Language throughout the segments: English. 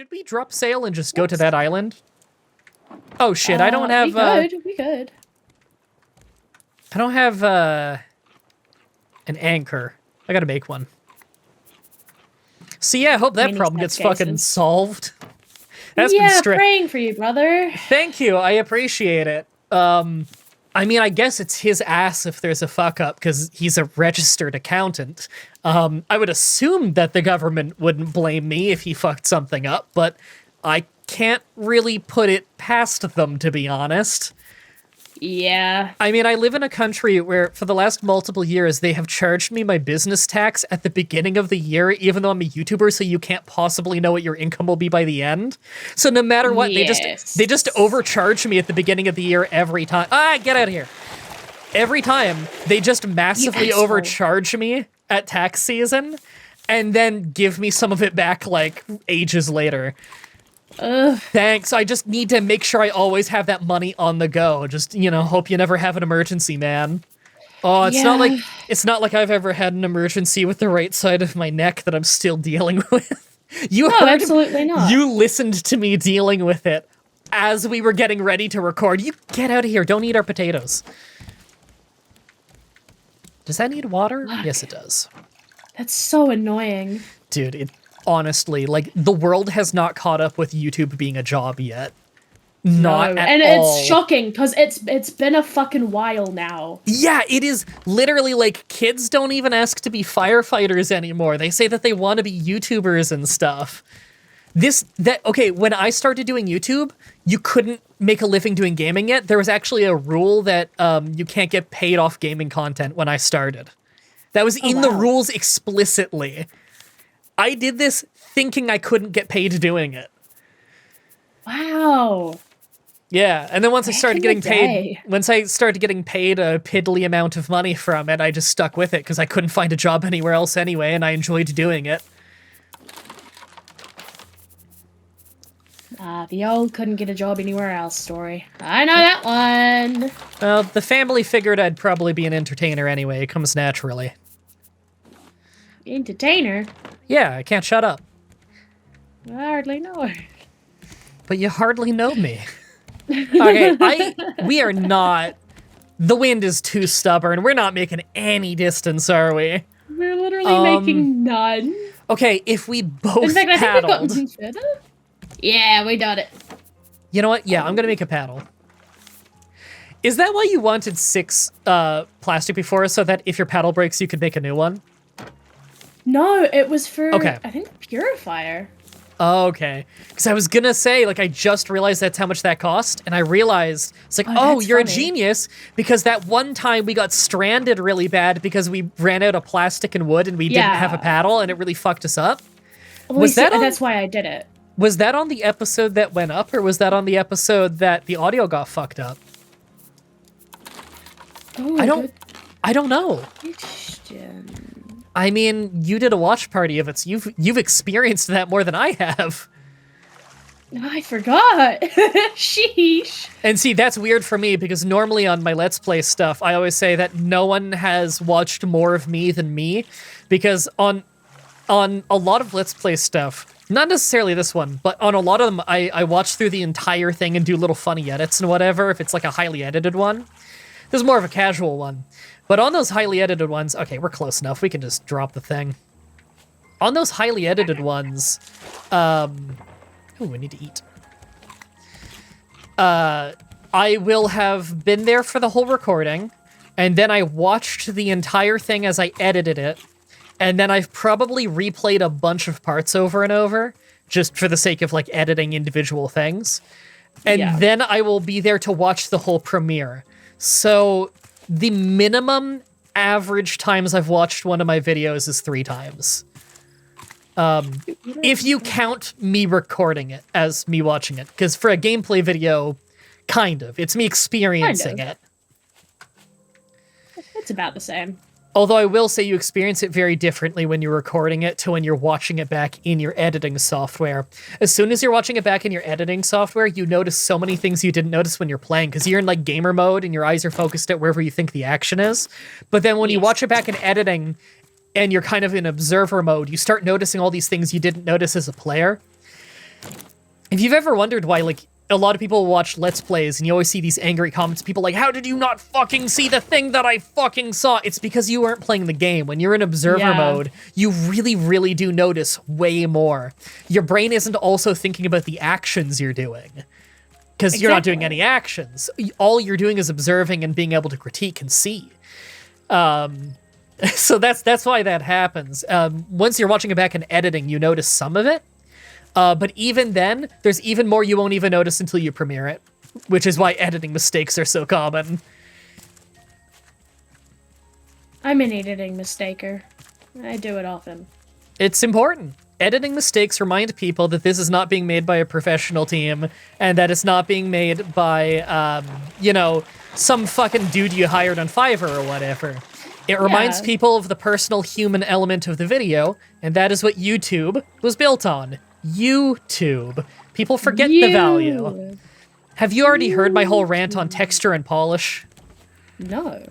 Should we drop sail and just go to that island? Oh shit, I don't have we could. I don't have an anchor. I gotta make one. So yeah, I hope that problem gets fucking solved. That's been praying for you, brother. Thank you, I appreciate it. I mean, I guess it's his ass if there's a fuck up, because he's a registered accountant. I would assume that the government wouldn't blame me if he fucked something up, but I can't really put it past them, to be honest. Yeah. I mean, I live in a country where for the last multiple years, they have charged me my business tax at the beginning of the year, even though I'm a YouTuber, so you can't possibly know what your income will be by the end. So no matter what, they just overcharge me at the beginning of the year every time. Ah, get out of here. Every time, they just massively overcharge me at tax season, and then give me some of it back, like, ages later. Ugh. Thanks. I just need to make sure I always have that money on the go. Just, you know, hope you never have an emergency, man. Oh, it's not like I've ever had an emergency with the right side of my neck that I'm still dealing with. Absolutely not. You listened to me dealing with it as we were getting ready to record. You get out of here. Don't eat our potatoes. Does that need water? Look. Yes, it does. That's so annoying. Dude, honestly, like, the world has not caught up with YouTube being a job yet. Not at all. It's shocking, because it's been a fucking while now. Yeah, it is literally like kids don't even ask to be firefighters anymore. They say that they want to be YouTubers and stuff. Okay, when I started doing YouTube, you couldn't make a living doing gaming yet. There was actually a rule that you can't get paid off gaming content when I started. That was in the rules explicitly. I did this thinking I couldn't get paid doing it. Wow. Yeah, and then once I started getting paid a piddly amount of money from it, I just stuck with it because I couldn't find a job anywhere else anyway, and I enjoyed doing it. The old couldn't get a job anywhere else story. I know that one. Well, the family figured I'd probably be an entertainer anyway. It comes naturally. Entertainer? Yeah, I can't shut up. I hardly know her. But you hardly know me. Okay, we are not... The wind is too stubborn. We're not making any distance, are we? We're literally making none. Okay, if we both In fact, I think we've gotten paddled... further. Yeah, we got it. You know what? Yeah, I'm gonna make a paddle. Is that why you wanted 6 plastic before, so that if your paddle breaks, you could make a new one? No, it was for, okay. I think, purifier. Okay. Because I was gonna say, like, I just realized that's how much that cost, and I realized, it's like, you're a genius, because that one time we got stranded really bad because we ran out of plastic and wood and we didn't have a paddle, and it really fucked us up. Well, that's why I did it. Was that on the episode that went up, or was that on the episode that the audio got fucked up? Oh, I don't know. Question. I mean, you did a watch party of it, so you've experienced that more than I have. I forgot. Sheesh. And see, that's weird for me, because normally on my Let's Play stuff, I always say that no one has watched more of me than me, because on a lot of Let's Play stuff, not necessarily this one, but on a lot of them, I watch through the entire thing and do little funny edits and whatever, if it's like a highly edited one. This is more of a casual one. But on those highly edited ones, okay, we're close enough. We can just drop the thing. On those highly edited ones, we need to eat. I will have been there for the whole recording, and then I watched the entire thing as I edited it, and then I've probably replayed a bunch of parts over and over, just for the sake of, like, editing individual things. And then I will be there to watch the whole premiere. So the minimum average times I've watched one of my videos is 3 times. If you count me recording it as me watching it. Because for a gameplay video, kind of. It's me experiencing it. It's about the same. Although I will say you experience it very differently when you're recording it to when you're watching it back in your editing software. As soon as you're watching it back in your editing software, you notice so many things you didn't notice when you're playing, because you're in, like, gamer mode and your eyes are focused at wherever you think the action is. But then when you watch it back in editing and you're kind of in observer mode, you start noticing all these things you didn't notice as a player. if you've ever wondered why, like, a lot of people watch Let's Plays and you always see these angry comments, people like, how did you not fucking see the thing that I fucking saw? It's because you weren't playing the game. When you're in observer mode, you really, really do notice way more. Your brain isn't also thinking about the actions you're doing. Because you're not doing any actions. All you're doing is observing and being able to critique and see. So that's why that happens. Once you're watching it back in editing, you notice some of it. But even then, there's even more you won't even notice until you premiere it, which is why editing mistakes are so common. I'm an editing mistaker. I do it often. It's important. Editing mistakes remind people that this is not being made by a professional team, and that it's not being made by, you know, some fucking dude you hired on Fiverr or whatever. It reminds people of the personal human element of the video, and that is what YouTube was built on. YouTube. People forget the value. Have you already heard my whole rant on texture and polish? No.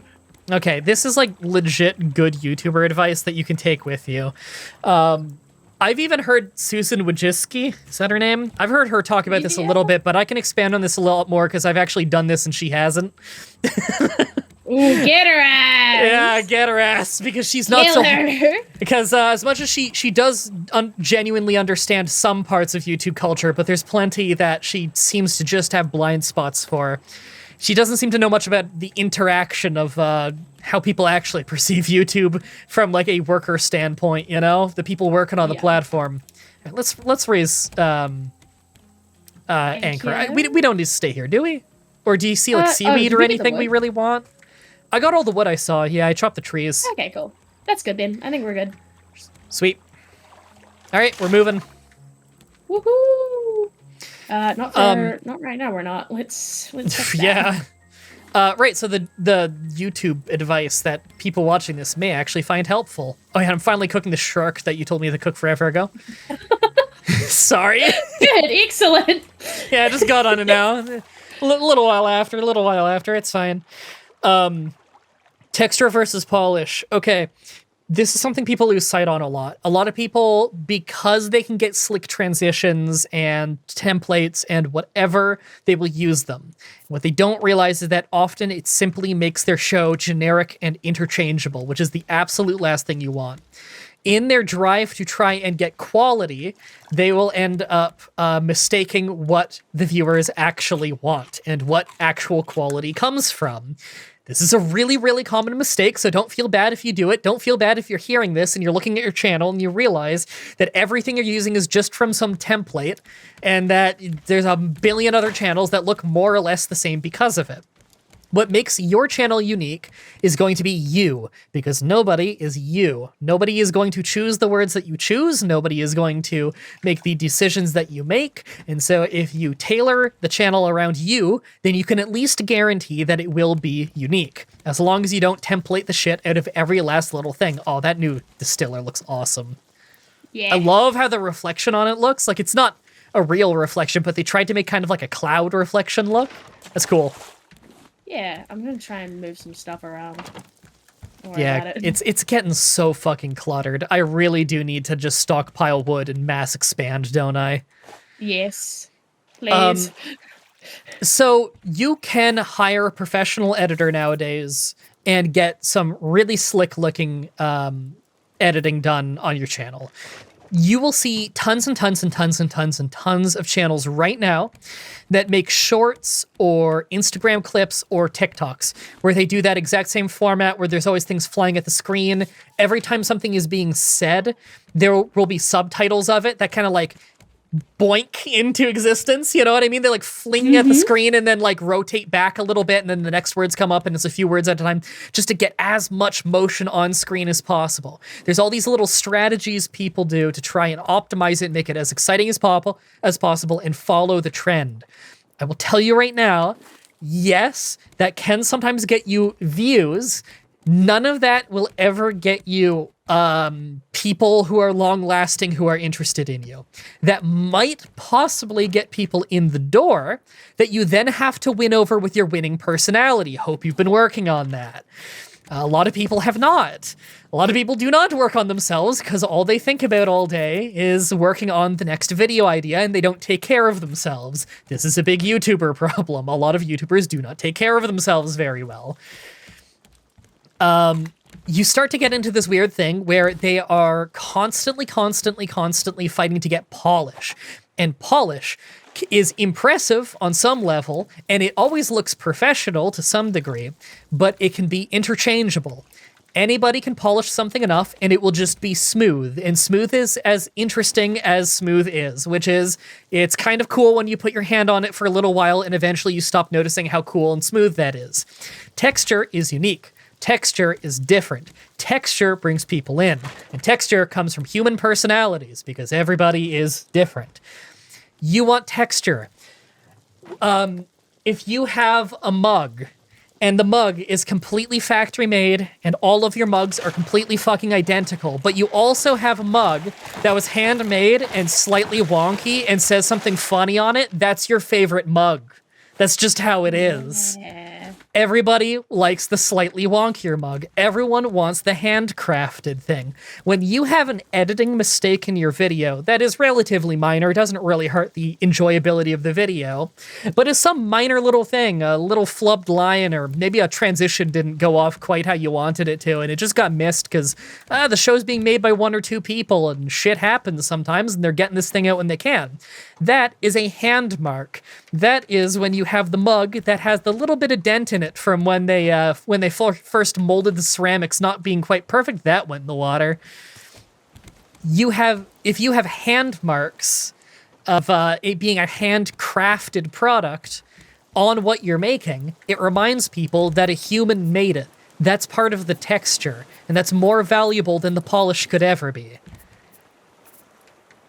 Okay, this is like legit good YouTuber advice that you can take with you. I've even heard Susan Wojcicki, is that her name? I've heard her talk about this a little bit, but I can expand on this a lot more because I've actually done this and she hasn't. Ooh, get her ass! Yeah, get her ass, because she's not Kill so... her. Because as much as she does genuinely understand some parts of YouTube culture, but there's plenty that she seems to just have blind spots for. She doesn't seem to know much about the interaction of how people actually perceive YouTube from like a worker standpoint, you know? The people working on the platform. Let's raise Anchor. We don't need to stay here, do we? Or do you see like seaweed or anything we really want? I got all the wood I saw. Yeah, I chopped the trees. Okay, cool. That's good then. I think we're good. Sweet. All right, we're moving. Woohoo! Not right now. We're not. Let's check that. Yeah. Right. So the YouTube advice that people watching this may actually find helpful. Oh yeah, I'm finally cooking the shark that you told me to cook forever ago. Sorry. Good. Excellent. Yeah, I just got on it now. A little while after. It's fine. Texture versus polish. Okay. This is something people lose sight on a lot. A lot of people, because they can get slick transitions and templates and whatever, they will use them. What they don't realize is that often it simply makes their show generic and interchangeable, which is the absolute last thing you want. In their drive to try and get quality, they will end up mistaking what the viewers actually want and what actual quality comes from. This is a really, really common mistake, so don't feel bad if you do it. Don't feel bad if you're hearing this and you're looking at your channel and you realize that everything you're using is just from some template and that there's a billion other channels that look more or less the same because of it. What makes your channel unique is going to be you, because nobody is you. Nobody is going to choose the words that you choose. Nobody is going to make the decisions that you make. And so if you tailor the channel around you, then you can at least guarantee that it will be unique, as long as you don't template the shit out of every last little thing. Oh, that new distiller looks awesome. Yeah. I love how the reflection on it looks. Like, it's not a real reflection, but they tried to make kind of like a cloud reflection look. That's cool. Yeah, I'm gonna try and move some stuff around. Yeah, it's getting so fucking cluttered. I really do need to just stockpile wood and mass expand, don't I? Yes, please. So you can hire a professional editor nowadays and get some really slick looking editing done on your channel. You will see tons and tons and tons and tons and tons of channels right now that make shorts or Instagram clips or TikToks where they do that exact same format where there's always things flying at the screen. Every time something is being said, there will be subtitles of it that kind of like boink into existence, you know what I mean? They like fling at the screen and then like rotate back a little bit and then the next words come up and it's a few words at a time just to get as much motion on screen as possible. There's all these little strategies people do to try and optimize it and make it as exciting as possible and follow the trend. I will tell you right now, yes, that can sometimes get you views. None of that will ever get you people who are long-lasting, who are interested in you. That might possibly get people in the door that you then have to win over with your winning personality. Hope you've been working on that. A lot of people have not. A lot of people do not work on themselves because all they think about all day is working on the next video idea, and they don't take care of themselves. This is a big YouTuber problem. A lot of YouTubers do not take care of themselves very well. You start to get into this weird thing where they are constantly fighting to get polish. And polish is impressive on some level, and it always looks professional to some degree, but it can be interchangeable. Anybody can polish something enough, and it will just be smooth. And smooth is as interesting as smooth is, which is, it's kind of cool when you put your hand on it for a little while, and eventually you stop noticing how cool and smooth that is. Texture is unique. Texture is different. Texture brings people in. And texture comes from human personalities, because everybody is different. You want texture. If you have a mug, and the mug is completely factory made, and all of your mugs are completely fucking identical, but you also have a mug that was handmade and slightly wonky and says something funny on it, that's your favorite mug. That's just how it is. Yeah. Everybody likes the slightly wonkier mug. Everyone wants the handcrafted thing. When you have an editing mistake in your video that is relatively minor, doesn't really hurt the enjoyability of the video, but is some minor little thing, a little flubbed line, or maybe a transition didn't go off quite how you wanted it to, and it just got missed because the show's being made by 1 or 2 people, and shit happens sometimes, and they're getting this thing out when they can. That is a hand mark. That is when you have the mug that has the little bit of dent in it from when they first molded the ceramics not being quite perfect. That went in the water. If you have hand marks of it being a handcrafted product on what you're making, it reminds people that a human made it. That's part of the texture, and that's more valuable than the polish could ever be.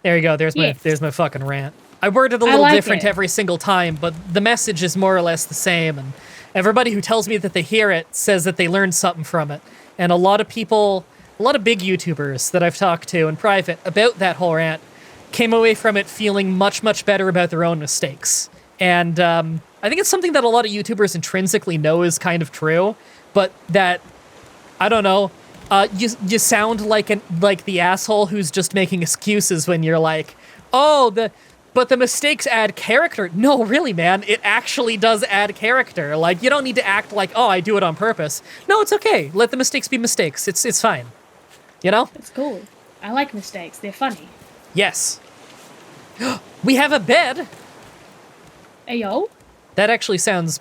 There you go. There's my fucking rant. I worded a little different every single time, but the message is more or less the same, and everybody who tells me that they hear it says that they learned something from it. And a lot of people, a lot of big YouTubers that I've talked to in private about that whole rant came away from it feeling much, much better about their own mistakes. And I think it's something that a lot of YouTubers intrinsically know is kind of true, but that, I don't know, you sound like the asshole who's just making excuses when you're like, but the mistakes add character. No, really, man, it actually does add character. Like, you don't need to act like, oh, I do it on purpose. No, it's okay. Let the mistakes be mistakes. It's fine. You know? It's cool. I like mistakes. They're funny. Yes. We have a bed. Hey, yo. That actually sounds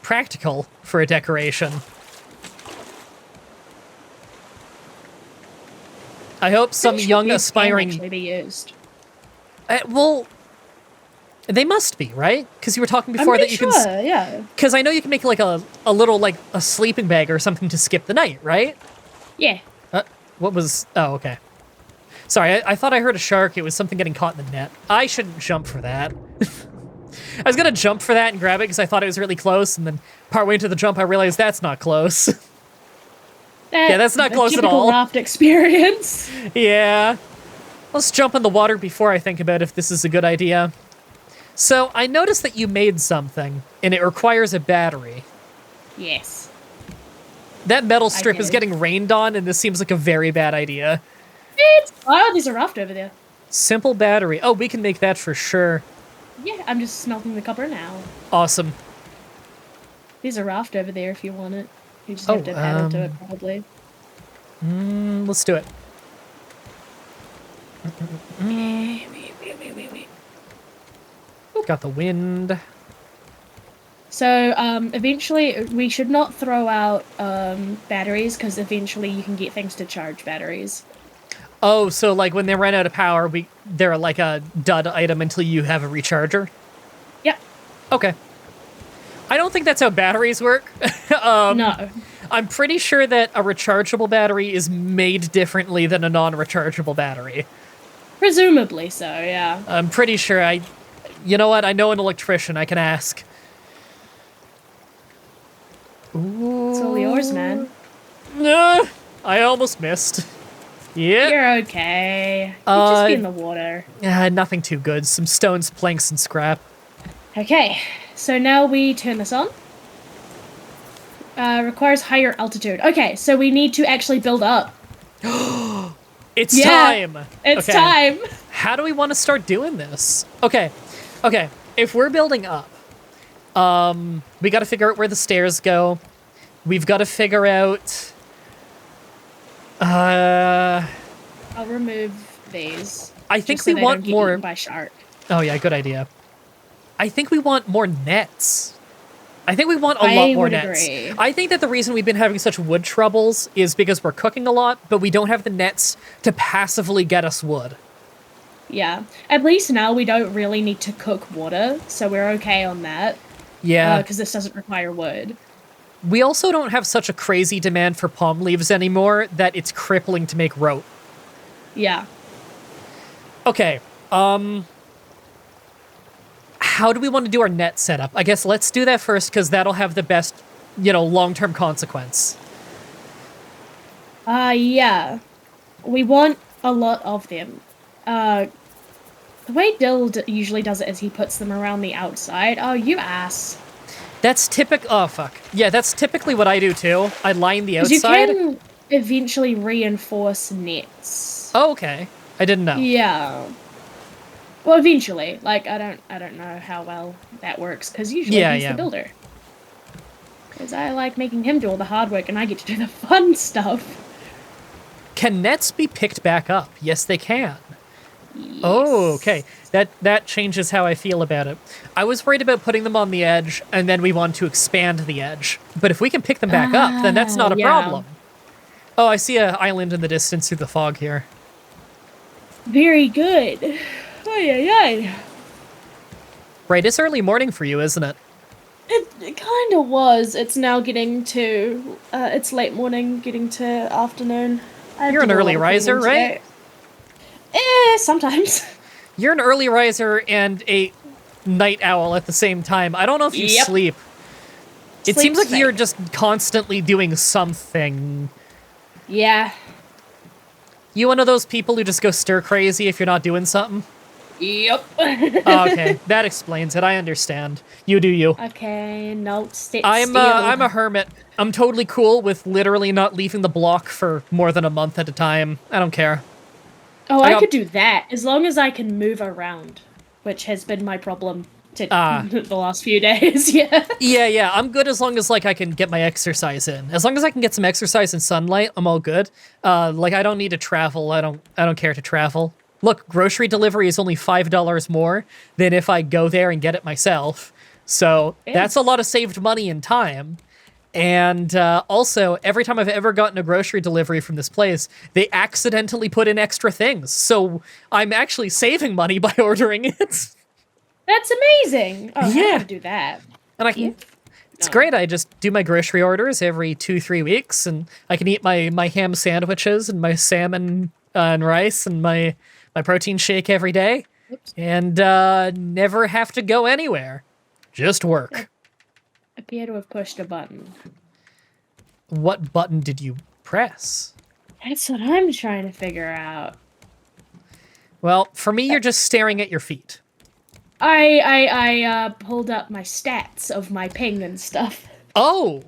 practical for a decoration. I hope some young aspiring can actually be used. Well, they must be, right? Because you were talking before that you can. Yeah. Because I know you can make like a little like a sleeping bag or something to skip the night, right? Yeah. What was? Oh, okay. Sorry, I thought I heard a shark. It was something getting caught in the net. I shouldn't jump for that. I was gonna jump for that and grab it because I thought it was really close, and then partway into the jump, I realized that's not close. Yeah, that's not close at all. Raft experience. Yeah. Let's jump in the water before I think about if this is a good idea. So, I noticed that you made something, and it requires a battery. Yes. That metal strip is getting rained on, and this seems like a very bad idea. There's a raft over there. Simple battery. Oh, we can make that for sure. Yeah, I'm just smelting the copper now. Awesome. There's a raft over there if you want it. You just have to paddle to it, probably. Let's do it. Wait. Got the wind. So, eventually, we should not throw out batteries, because eventually you can get things to charge batteries. Oh, so like when they run out of power, they're like a dud item until you have a recharger? Yep. Okay. I don't think that's how batteries work. No. I'm pretty sure that a rechargeable battery is made differently than a non-rechargeable battery. Presumably so, yeah. I'm pretty sure you know what? I know an electrician. I can ask. Ooh. It's all yours, man. I almost missed. Yeah. You're okay. You just be in the water. Nothing too good. Some stones, planks, and scrap. Okay, so now we turn this on. Requires higher altitude. Okay, so we need to actually build up. It's time! It's time! How do we want to start doing this? Okay. If we're building up, we got to figure out where the stairs go. We've got to figure out... I'll remove these. I think so we want more... by shark. Oh yeah, good idea. I think we want more nets. I think we want a lot more nets. Agree. I think that the reason we've been having such wood troubles is because we're cooking a lot, but we don't have the nets to passively get us wood. Yeah. At least now we don't really need to cook water, so we're okay on that. Yeah. Because this doesn't require wood. We also don't have such a crazy demand for palm leaves anymore that it's crippling to make rope. Yeah. Okay. How do we want to do our net setup? I guess let's do that first, because that'll have the best, long-term consequence. Yeah. We want a lot of them. The way Dill usually does it is he puts them around the outside. Oh, you ass. That's typical. Oh, fuck. Yeah, that's typically what I do, too. I line the outside. You can eventually reinforce nets. Oh, okay. I didn't know. Yeah. Well, eventually. Like, I don't know how well that works, because usually he's the builder. Because I like making him do all the hard work, and I get to do the fun stuff. Can nets be picked back up? Yes, they can. Yes. Oh, okay. That changes how I feel about it. I was worried about putting them on the edge, and then we want to expand the edge. But if we can pick them back up, then that's not a problem. Oh, I see an island in the distance through the fog here. Very good. Ay. Right, it's early morning for you, isn't it? It kind of was. It's now getting to... it's late morning, getting to afternoon. You're an early riser, right? Sometimes. You're an early riser and a night owl at the same time. I don't know if you sleep. It seems like you're just constantly doing something. Yeah. You one of those people who just go stir crazy if you're not doing something? Yep. Oh, okay, that explains it. I understand. You do you. Okay, no, I'm a hermit. I'm totally cool with literally not leaving the block for more than a month at a time. I don't care. Oh, I could do that as long as I can move around, which has been my problem the last few days. Yeah. I'm good as long as I can get my exercise in. As long as I can get some exercise and sunlight, I'm all good. I don't need to travel. I don't care to travel. Look, grocery delivery is only $5 more than if I go there and get it myself. So that's a lot of saved money and time. And also, every time I've ever gotten a grocery delivery from this place, they accidentally put in extra things. So I'm actually saving money by ordering it. That's amazing. Oh, yeah. I have to do that. And I can... It's great. I just do my grocery orders every 2-3 weeks, and I can eat my ham sandwiches and my salmon and rice and my protein shake every day. Oops. And never have to go anywhere. Just work. I appear to have pushed a button. What button did you press? That's what I'm trying to figure out. Well, for me, you're just staring at your feet. I pulled up my stats of my ping and stuff. Oh,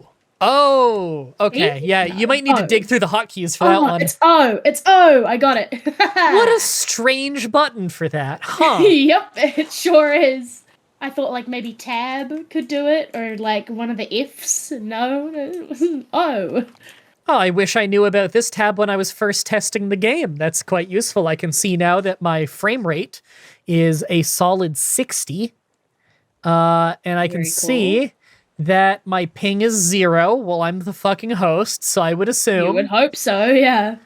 okay. Yeah, you might need to dig through the hotkeys for that one. It's O. I got it. What a strange button for that, huh? Yep, it sure is. I thought maybe tab could do it, or one of the ifs. No, it was an O. Oh, I wish I knew about this tab when I was first testing the game. That's quite useful. I can see now that my frame rate is a solid 60. And I can see that my ping is 0. Well, I'm the fucking host, so I would assume. You would hope so, yeah.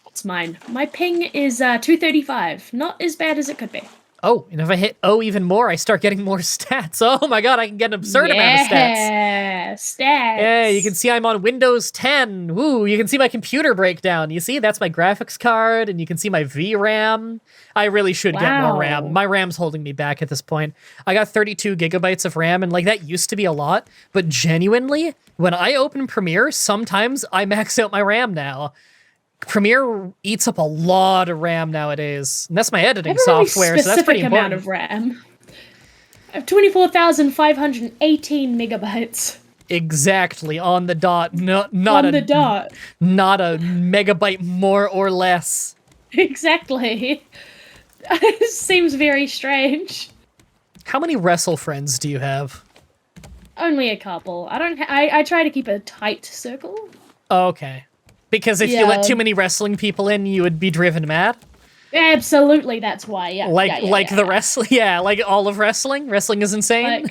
It's mine. My ping is 235. Not as bad as it could be. Oh, and if I hit O even more, I start getting more stats. Oh my god, I can get an absurd amount of stats. Yeah, stats. Yeah, you can see I'm on Windows 10. Woo, you can see my computer breakdown. You see, that's my graphics card, and you can see my VRAM. I really should get more RAM. My RAM's holding me back at this point. I got 32 gigabytes of RAM, and that used to be a lot, but genuinely, when I open Premiere, sometimes I max out my RAM now. Premiere eats up a lot of RAM nowadays, and that's my editing software, so that's pretty important. Amount of RAM. I have 24,518 megabytes. Exactly, on the dot. Not on the dot. Not a megabyte more or less. Exactly. Seems very strange. How many wrestle friends do you have? Only a couple. I try to keep a tight circle. Okay. Because if you let too many wrestling people in, you would be driven mad? Absolutely, that's why, yeah. Wrestling? Yeah, like all of wrestling? Wrestling is insane?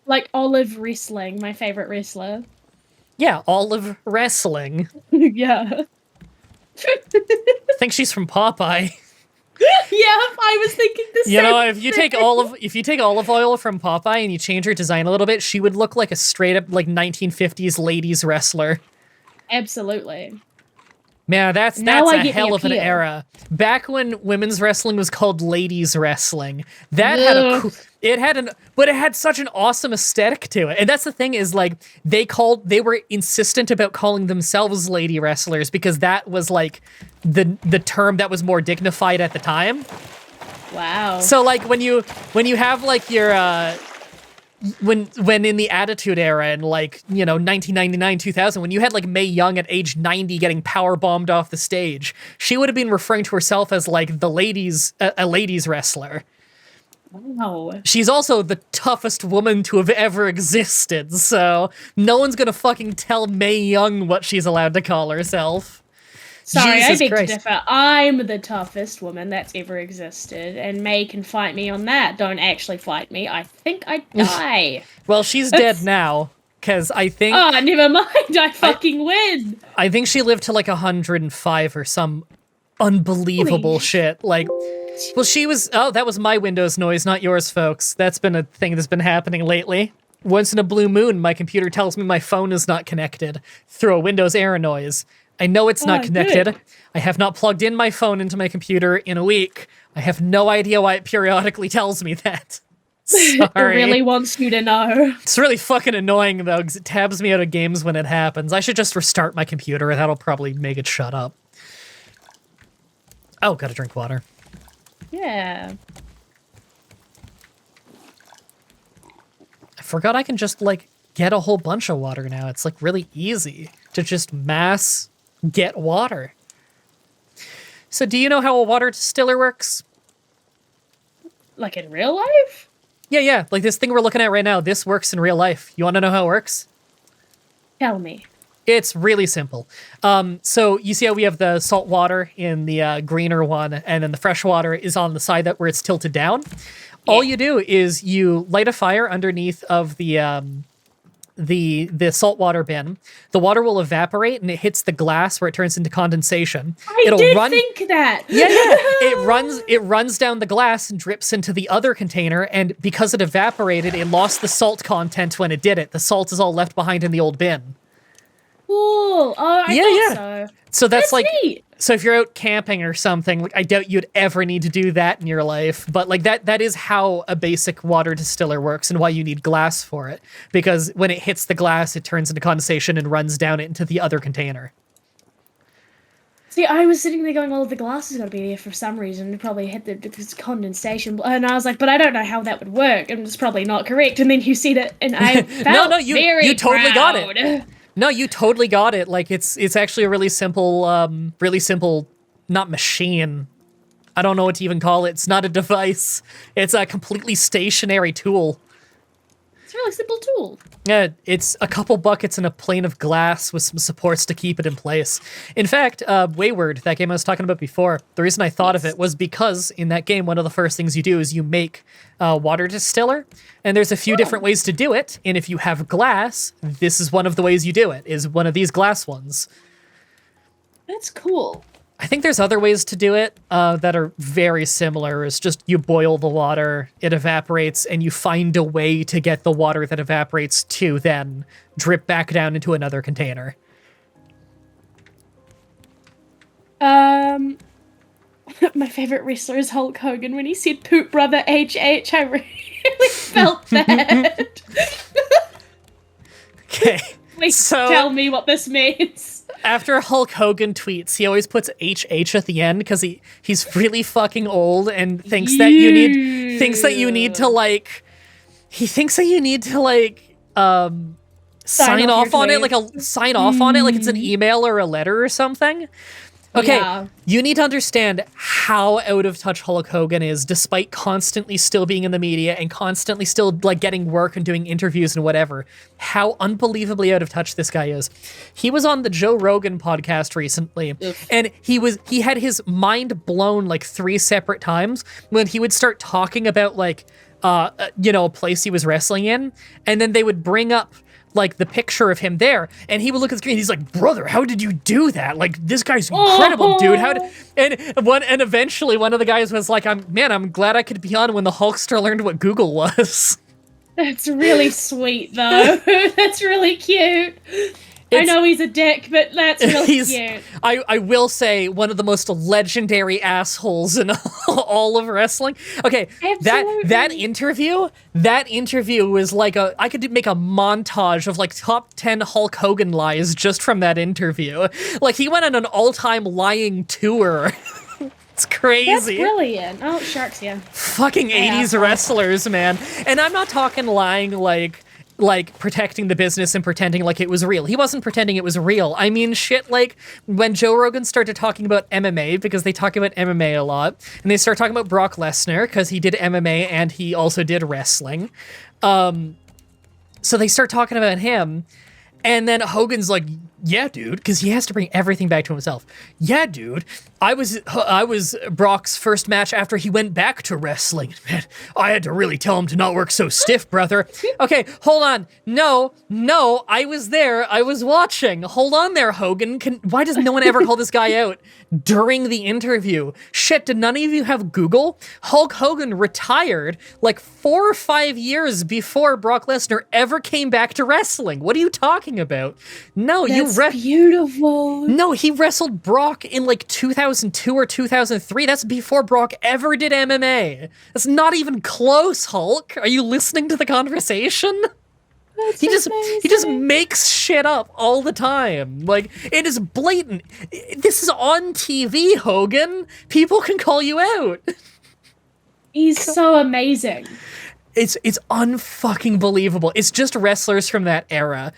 Like Olive Wrestling, my favorite wrestler. Yeah, Olive Wrestling. Yeah. I think she's from Popeye. Yeah, I was thinking the same. You know, if you take olive oil from Popeye and you change her design a little bit, she would look like a straight up like 1950s ladies wrestler. Absolutely. Man, that's a hell of an era. Back when women's wrestling was called ladies wrestling, that but it had such an awesome aesthetic to it. And that's the thing is like they were insistent about calling themselves lady wrestlers because that was like the term that was more dignified at the time. Wow. So like when you have like your when in the Attitude Era and like, you know, 1999, 2000, when you had like Mae Young at age 90 getting power bombed off the stage, she would have been referring to herself as like a ladies wrestler. Wow. She's also the toughest woman to have ever existed, so no one's gonna fucking tell Mae Young what she's allowed to call herself. Sorry, I beg to differ. I'm the toughest woman that's ever existed, and May can fight me on that. Don't actually fight me. I think I'd die. Well, she's dead now, because I think... Oh, never mind. I fucking win. I think she lived to like 105 or some unbelievable shit. Like, well, she was... Oh, that was my Windows noise, not yours, folks. That's been a thing that's been happening lately. Once in a blue moon, my computer tells me my phone is not connected through a Windows error noise. I know it's not connected. Good. I have not plugged in my phone into my computer in a week. I have no idea why it periodically tells me that. Sorry. It really wants you to know. It's really fucking annoying, though, because it tabs me out of games when it happens. I should just restart my computer, and that'll probably make it shut up. Oh, gotta drink water. Yeah. I forgot I can just, like, get a whole bunch of water now. It's, like, really easy to just mass... get water. So do you know how a water distiller works? Like in real life? Yeah. Like this thing we're looking at right now, this works in real life. You want to know how it works? Tell me. It's really simple. So you see how we have the salt water in the greener one, and then the fresh water is on the side where it's tilted down? Yeah. All you do is you light a fire underneath of the saltwater bin. The water will evaporate and it hits the glass where it turns into condensation. I think that. Yeah. It runs down the glass and drips into the other container, and because it evaporated, it lost the salt content when it did it. The salt is all left behind in the old bin. Cool. Oh, I thought so. So that's like neat. So if you're out camping or something, like I doubt you'd ever need to do that in your life, but like that is how a basic water distiller works and why you need glass for it, because when it hits the glass, it turns into condensation and runs down into the other container. See, I was sitting there going, well, the glass is going to be there for some reason. It probably hit this condensation. And I was like, but I don't know how that would work. And it's probably not correct. And then you see that, and I felt you totally proud. Got it. No, you totally got it. Like it's actually a really simple, not machine. I don't know what to even call it. It's not a device. It's a completely stationary tool. It's a really simple tool. Yeah, it's a couple buckets and a plane of glass with some supports to keep it in place. In fact, Wayward, that game I was talking about before, the reason I thought of it was because in that game, one of the first things you do is you make a water distiller, and there's a few different ways to do it, and if you have glass, this is one of the ways you do it, is one of these glass ones. That's cool. I think there's other ways to do it that are very similar. It's just you boil the water, it evaporates, and you find a way to get the water that evaporates to then drip back down into another container. My favorite wrestler is Hulk Hogan. When he said "poop brother HH," I really felt that. Okay. Please tell me what this means. After Hulk Hogan tweets, he always puts HH at the end because he's really fucking old and thinks that you need to sign off on it like it's an email or a letter or something. Okay, You need to understand how out of touch Hulk Hogan is, despite constantly still being in the media and constantly still like getting work and doing interviews and whatever. How unbelievably out of touch this guy is. He was on the Joe Rogan podcast recently, and he had his mind blown like 3 separate times when he would start talking about like a place he was wrestling in, and then they would bring up like the picture of him there, and he would look at the screen and he's like, brother, how did you do that? Like, this guy's incredible, dude. And eventually one of the guys was like, I'm glad I could be on when the Hulkster learned what Google was. That's really sweet though. That's really cute. I know he's a dick, but that's really cute. I will say one of the most legendary assholes in all of wrestling. Okay, that interview was like I could make a montage of like top 10 Hulk Hogan lies just from that interview. Like, he went on an all-time lying tour. It's crazy. That's brilliant. Oh, sharks, yeah. Fucking 80s wrestlers, man. And I'm not talking lying like protecting the business and pretending like it was real. He wasn't pretending it was real. I mean, shit, like when Joe Rogan started talking about MMA, because they talk about MMA a lot, and they start talking about Brock Lesnar because he did MMA and he also did wrestling. So they start talking about him, and then Hogan's like, yeah, dude, because he has to bring everything back to himself. Yeah, dude, I was Brock's first match after he went back to wrestling. Man, I had to really tell him to not work so stiff, brother. Okay, hold on. No, I was there. I was watching. Hold on there, Hogan. Why does no one ever call this guy out during the interview? Shit, did none of you have Google? Hulk Hogan retired like 4 or 5 years before Brock Lesnar ever came back to wrestling. What are you talking about? No, That's beautiful. No, he wrestled Brock in like 2002 or 2003. That's before Brock ever did MMA. That's not even close, Hulk. Are you listening to the conversation? That's he just makes shit up all the time. Like, it is blatant. This is on TV, Hogan. People can call you out. He's so amazing. It's unfucking believable. It's just wrestlers from that era.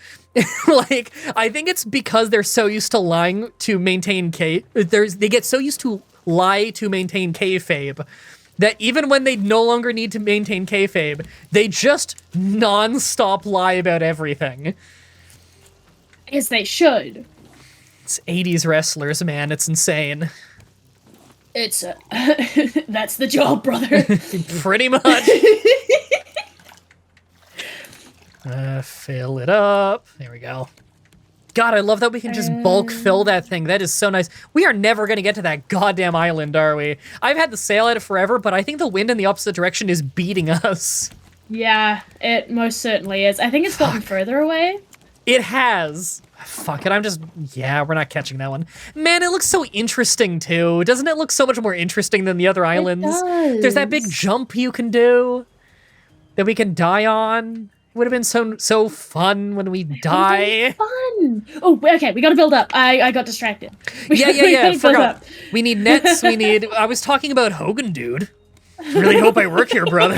Like, I think it's because they're so used to lying to maintain they get so used to lie to maintain kayfabe that even when they no longer need to maintain kayfabe, they just non-stop lie about everything. As they should. It's 80s wrestlers, man. It's insane. It's that's the job, brother. Pretty much. Fill it up. There we go. God, I love that we can just bulk fill that thing. That is so nice. We are never going to get to that goddamn island, are we? I've had the sail at it forever, but I think the wind in the opposite direction is beating us. Yeah, it most certainly is. I think it's gotten further away. It has. Fuck it, we're not catching that one. Man, it looks so interesting, too. Doesn't it look so much more interesting than the other islands? It does. There's that big jump you can do that we can die on. It would have been so fun when we die. Fun. Oh, okay, we gotta build up. I got distracted. Yeah. Forgot. We need nets. I was talking about Hogan, dude. Really hope I work here, brother.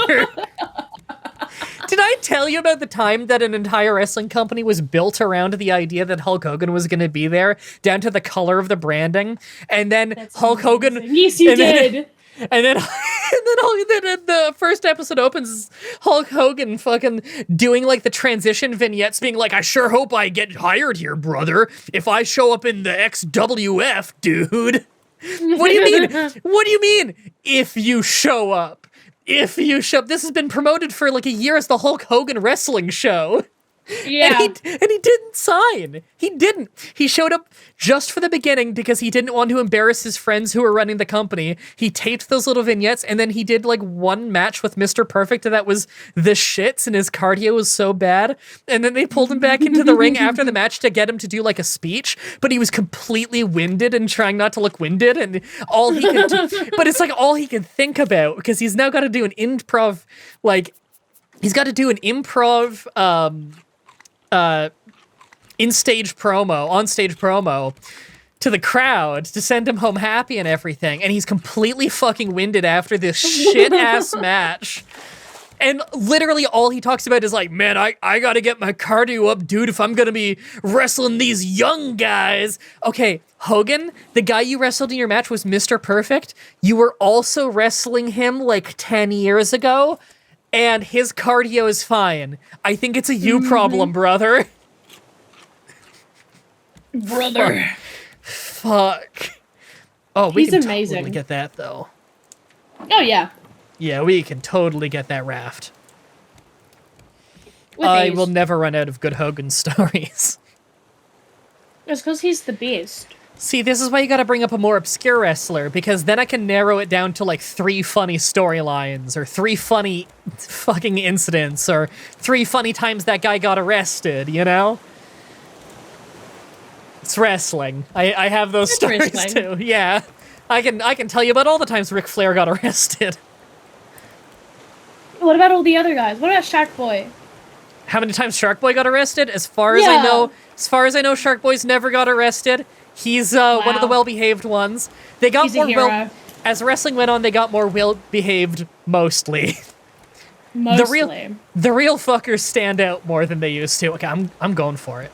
Did I tell you about the time that an entire wrestling company was built around the idea that Hulk Hogan was going to be there, down to the color of the branding, and then That's Hulk amazing. Hogan? Yes, you did. And then the first episode opens Hulk Hogan fucking doing like the transition vignettes, being like, I sure hope I get hired here, brother, if I show up in the XWF, dude. What do you mean? What do you mean, if you show up? This has been promoted for like a year as the Hulk Hogan wrestling show. Yeah. And he didn't sign. He didn't. He showed up just for the beginning because he didn't want to embarrass his friends who were running the company. He taped those little vignettes, and then he did like one match with Mr. Perfect that was the shits, and his cardio was so bad. And then they pulled him back into the ring after the match to get him to do like a speech, but he was completely winded and trying not to look winded, and all he could do, but it's like all he can think about, because he's now got to do an improv, on-stage promo to the crowd to send him home happy and everything, and he's completely fucking winded after this shit-ass match. And literally all he talks about is like, man, I gotta get my cardio up, dude, if I'm gonna be wrestling these young guys. Okay, Hogan, the guy you wrestled in your match was Mr. Perfect. You were also wrestling him like 10 years ago, and his cardio is fine. I think it's a you problem, brother. Brother. Fuck. Oh, we He's can amazing. totally get that, though. Oh, yeah. Yeah, we can totally get that Raft. With I ease. will never run out of good Hogan stories. It's because he's the best. See, this is why you gotta bring up a more obscure wrestler, because then I can narrow it down to like 3 funny storylines, or 3 funny fucking incidents, or 3 funny times that guy got arrested, you know? It's wrestling. I have those stories wrestling. too. Yeah. I can tell you about all the times Ric Flair got arrested. What about all the other guys? What about Shark Boy? How many times Shark Boy got arrested? As far as I know, Shark Boy's never got arrested. He's one of the well-behaved ones. They got He's a more hero. as wrestling went on, they got more well-behaved mostly. Mostly. The real fuckers stand out more than they used to. Okay, I'm going for it.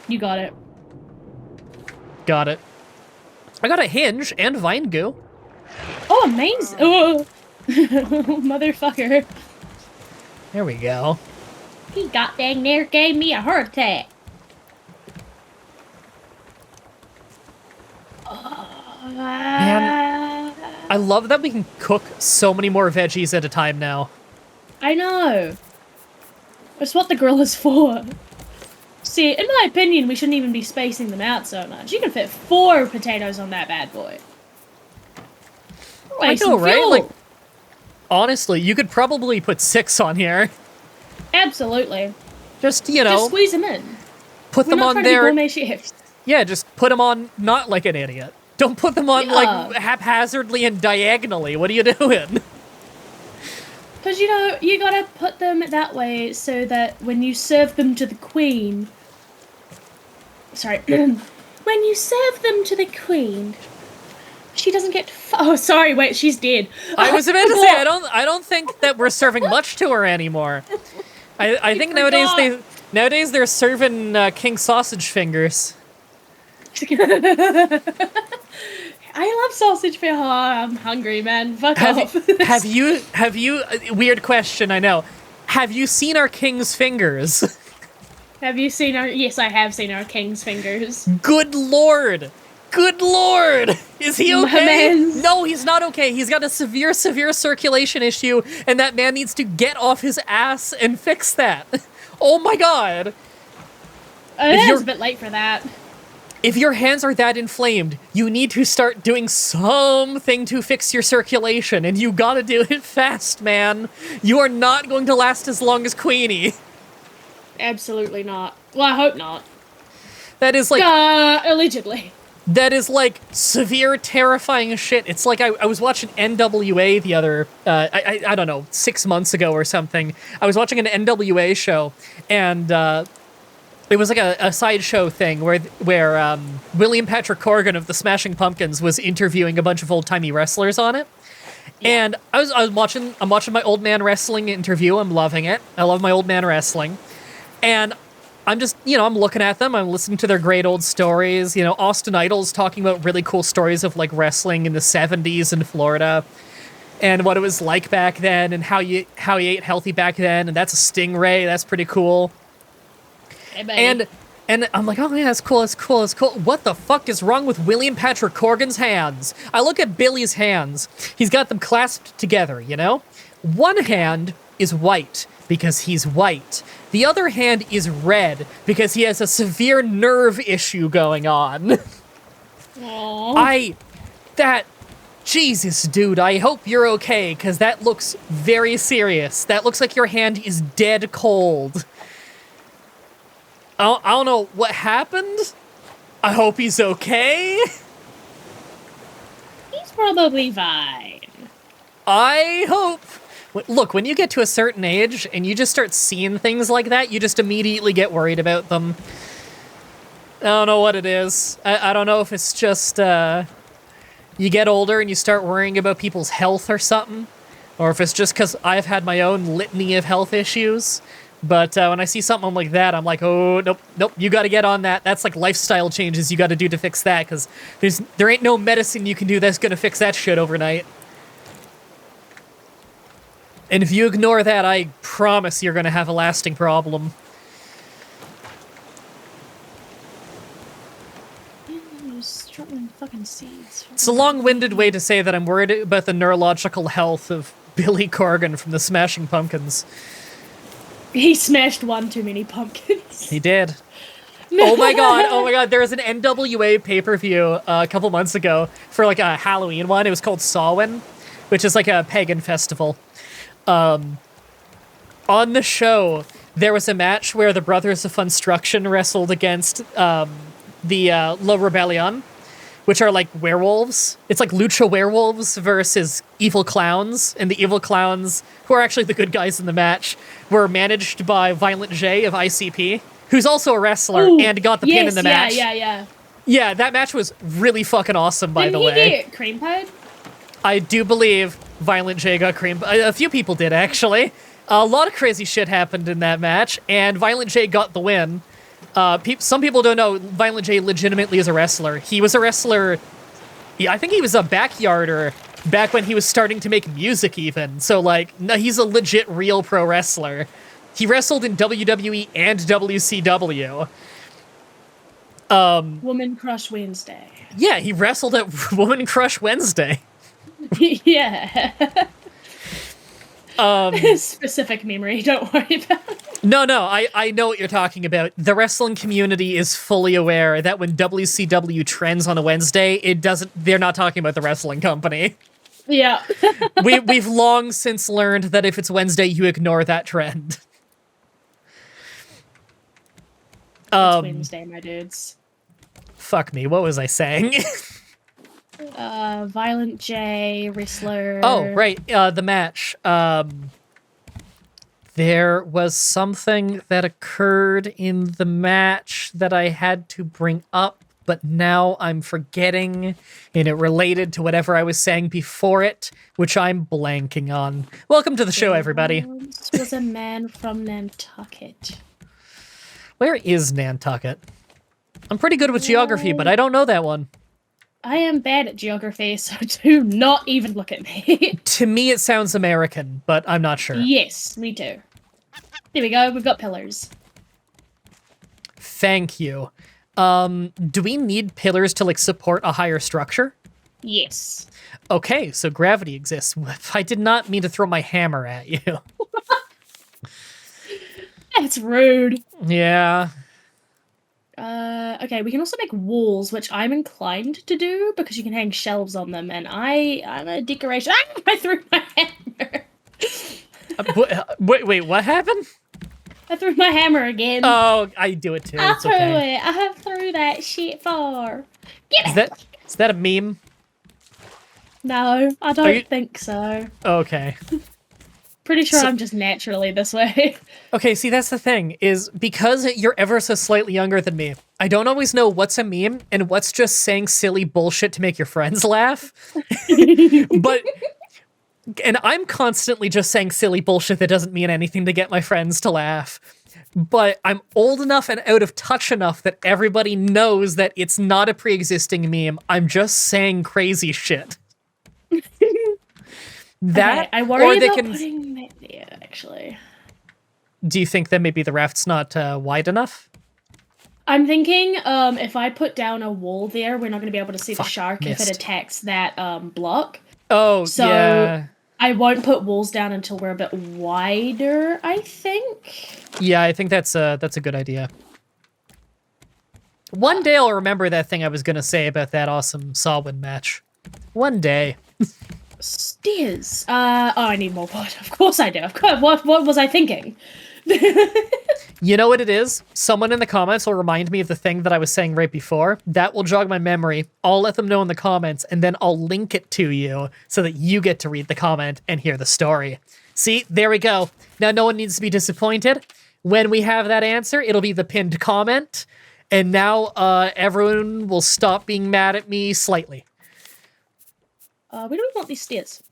You got it. Got it. I got a hinge and vine goo. Oh, amazing. Oh. Motherfucker. There we go. He got dang near gave me a heart attack. Man, I love that we can cook so many more veggies at a time now. I know. It's what the grill is for. See, in my opinion, we shouldn't even be spacing them out so much. You can fit 4 potatoes on that bad boy. I know, right? Like, honestly, you could probably put 6 on here. Absolutely. Just, you know, Just squeeze them in. put We're them not on trying to there. be gourmet chefs. Yeah, just put them on not like an idiot. Don't put them on Yeah. like haphazardly and diagonally. What are you doing? Because, you know, you gotta put them that way so that when you serve them to the queen... Sorry. When you serve them to the queen, she doesn't get... Oh, sorry, wait, she's dead. I was about to say, I don't think that we're serving much to her anymore. I think nowadays they're serving king sausage fingers. I love sausage for... Oh, I'm hungry, man. Fuck off. Have you, weird question, I know. Have you seen our king's fingers? Have you seen our... Yes, I have seen our king's fingers. Good lord! Good lord! Is he My okay? man's- No, he's not okay. He's got a severe circulation issue, and that man needs to get off his ass and fix that. Oh my god! It is a bit late for that. If your hands are that inflamed, you need to start doing something to fix your circulation, and you gotta do it fast, man. You are not going to last as long as Queenie. Absolutely not. Well, I hope not. That is like... allegedly. That is like severe, terrifying shit. It's like I was watching NWA the other, I don't know, 6 months ago or something. I was watching an NWA show, and it was like a sideshow thing where William Patrick Corgan of the Smashing Pumpkins was interviewing a bunch of old-timey wrestlers on it. Yeah. And I'm watching my old man wrestling interview. I'm loving it. I love my old man wrestling. And I'm just, I'm looking at them. I'm listening to their great old stories. Austin Idol's talking about really cool stories of like wrestling in the 70s in Florida and what it was like back then and how you ate healthy back then. And that's a Stingray. That's pretty cool. Hey, buddy. And I'm like, oh yeah, that's cool. What the fuck is wrong with William Patrick Corgan's hands? I look at Billy's hands. He's got them clasped together, One hand is white because he's white. The other hand is red because he has a severe nerve issue going on. Aww. Jesus, dude, I hope you're okay, because that looks very serious. That looks like your hand is dead cold. I don't know what happened. I hope he's okay. He's probably fine. I hope. Look, when you get to a certain age and you just start seeing things like that, you just immediately get worried about them. I don't know what it is. I don't know if it's just, you get older and you start worrying about people's health or something. or if it's just because I've had my own litany of health issues. But when I see something like that, I'm like, oh, nope, you got to get on that. That's like lifestyle changes you got to do to fix that, because there ain't no medicine you can do that's going to fix that shit overnight. And if you ignore that, I promise you're going to have a lasting problem. Fucking seeds. It's a long-winded way to say that I'm worried about the neurological health of Billy Corgan from the Smashing Pumpkins. He smashed one too many pumpkins. He did. Oh my god, there was an NWA pay-per-view a couple months ago for like a Halloween one. It was called Samhain, which is like a pagan festival. On the show, there was a match where the Brothers of Funstruction wrestled against the La Rebellion, which are like werewolves. It's like lucha werewolves versus evil clowns, and the evil clowns, who are actually the good guys in the match, were managed by Violent J of ICP, who's also a wrestler. Ooh, and got the pin in the match. Yeah, that match was really fucking awesome, by the way. Didn't he get cream pied? I do believe Violent J got cream. A few people did, actually. A lot of crazy shit happened in that match, and Violent J got the win. Some people don't know Violent J legitimately is a wrestler. He was a wrestler. I think he was a backyarder back when he was starting to make music even. So, like, no, he's a legit real pro wrestler. He wrestled in WWE and WCW. Woman Crush Wednesday. Yeah, he wrestled at Woman Crush Wednesday. Yeah. Specific memory, don't worry about it. No, I know what you're talking about. The wrestling community is fully aware that when WCW trends on a Wednesday, they're not talking about the wrestling company. Yeah. We've long since learned that if it's Wednesday, you ignore that trend. It's Wednesday, my dudes. Fuck me, what was I saying? Violent J, wrestler. Oh, right, the match. There was something that occurred in the match that I had to bring up, but now I'm forgetting, and it related to whatever I was saying before it, which I'm blanking on. Welcome to the show, everybody. This was a man from Nantucket. Where is Nantucket? I'm pretty good with geography, but I don't know that one. I am bad at geography, so do not even look at me. To me, it sounds American, but I'm not sure. Yes, me too. There we go, we've got pillars. Thank you. Do we need pillars to, like, support a higher structure? Yes. Okay, so gravity exists. I did not mean to throw my hammer at you. That's rude. Yeah. Okay, we can also make walls, which I'm inclined to do because you can hang shelves on them, and I'm a decoration. Ah, I threw my hammer. Wait, what happened? I threw my hammer again. Oh, I do it too. I threw it. I have threw that shit far. Get it. Is that a meme? No, I don't think so. Okay. Pretty sure I'm just naturally this way. Okay, see, that's the thing, is because you're ever so slightly younger than me, I don't always know what's a meme and what's just saying silly bullshit to make your friends laugh. And I'm constantly just saying silly bullshit that doesn't mean anything to get my friends to laugh. But I'm old enough and out of touch enough that everybody knows that it's not a pre-existing meme. I'm just saying crazy shit. That, okay, I worry about putting that there, actually. Do you think that maybe the raft's not wide enough? I'm thinking if I put down a wall there, we're not going to be able to see the shark if it attacks that block. Oh, so yeah. I won't put walls down until we're a bit wider, I think. Yeah, I think that's a good idea. One day I'll remember that thing I was going to say about that awesome Samhain match. One day. Stairs. I need more wood. Of course I do. Of course. What was I thinking? You know what it is? Someone in the comments will remind me of the thing that I was saying right before. That will jog my memory. I'll let them know in the comments, and then I'll link it to you so that you get to read the comment and hear the story. See? There we go. Now no one needs to be disappointed. When we have that answer, it'll be the pinned comment, and now everyone will stop being mad at me slightly. Where do we want these stairs?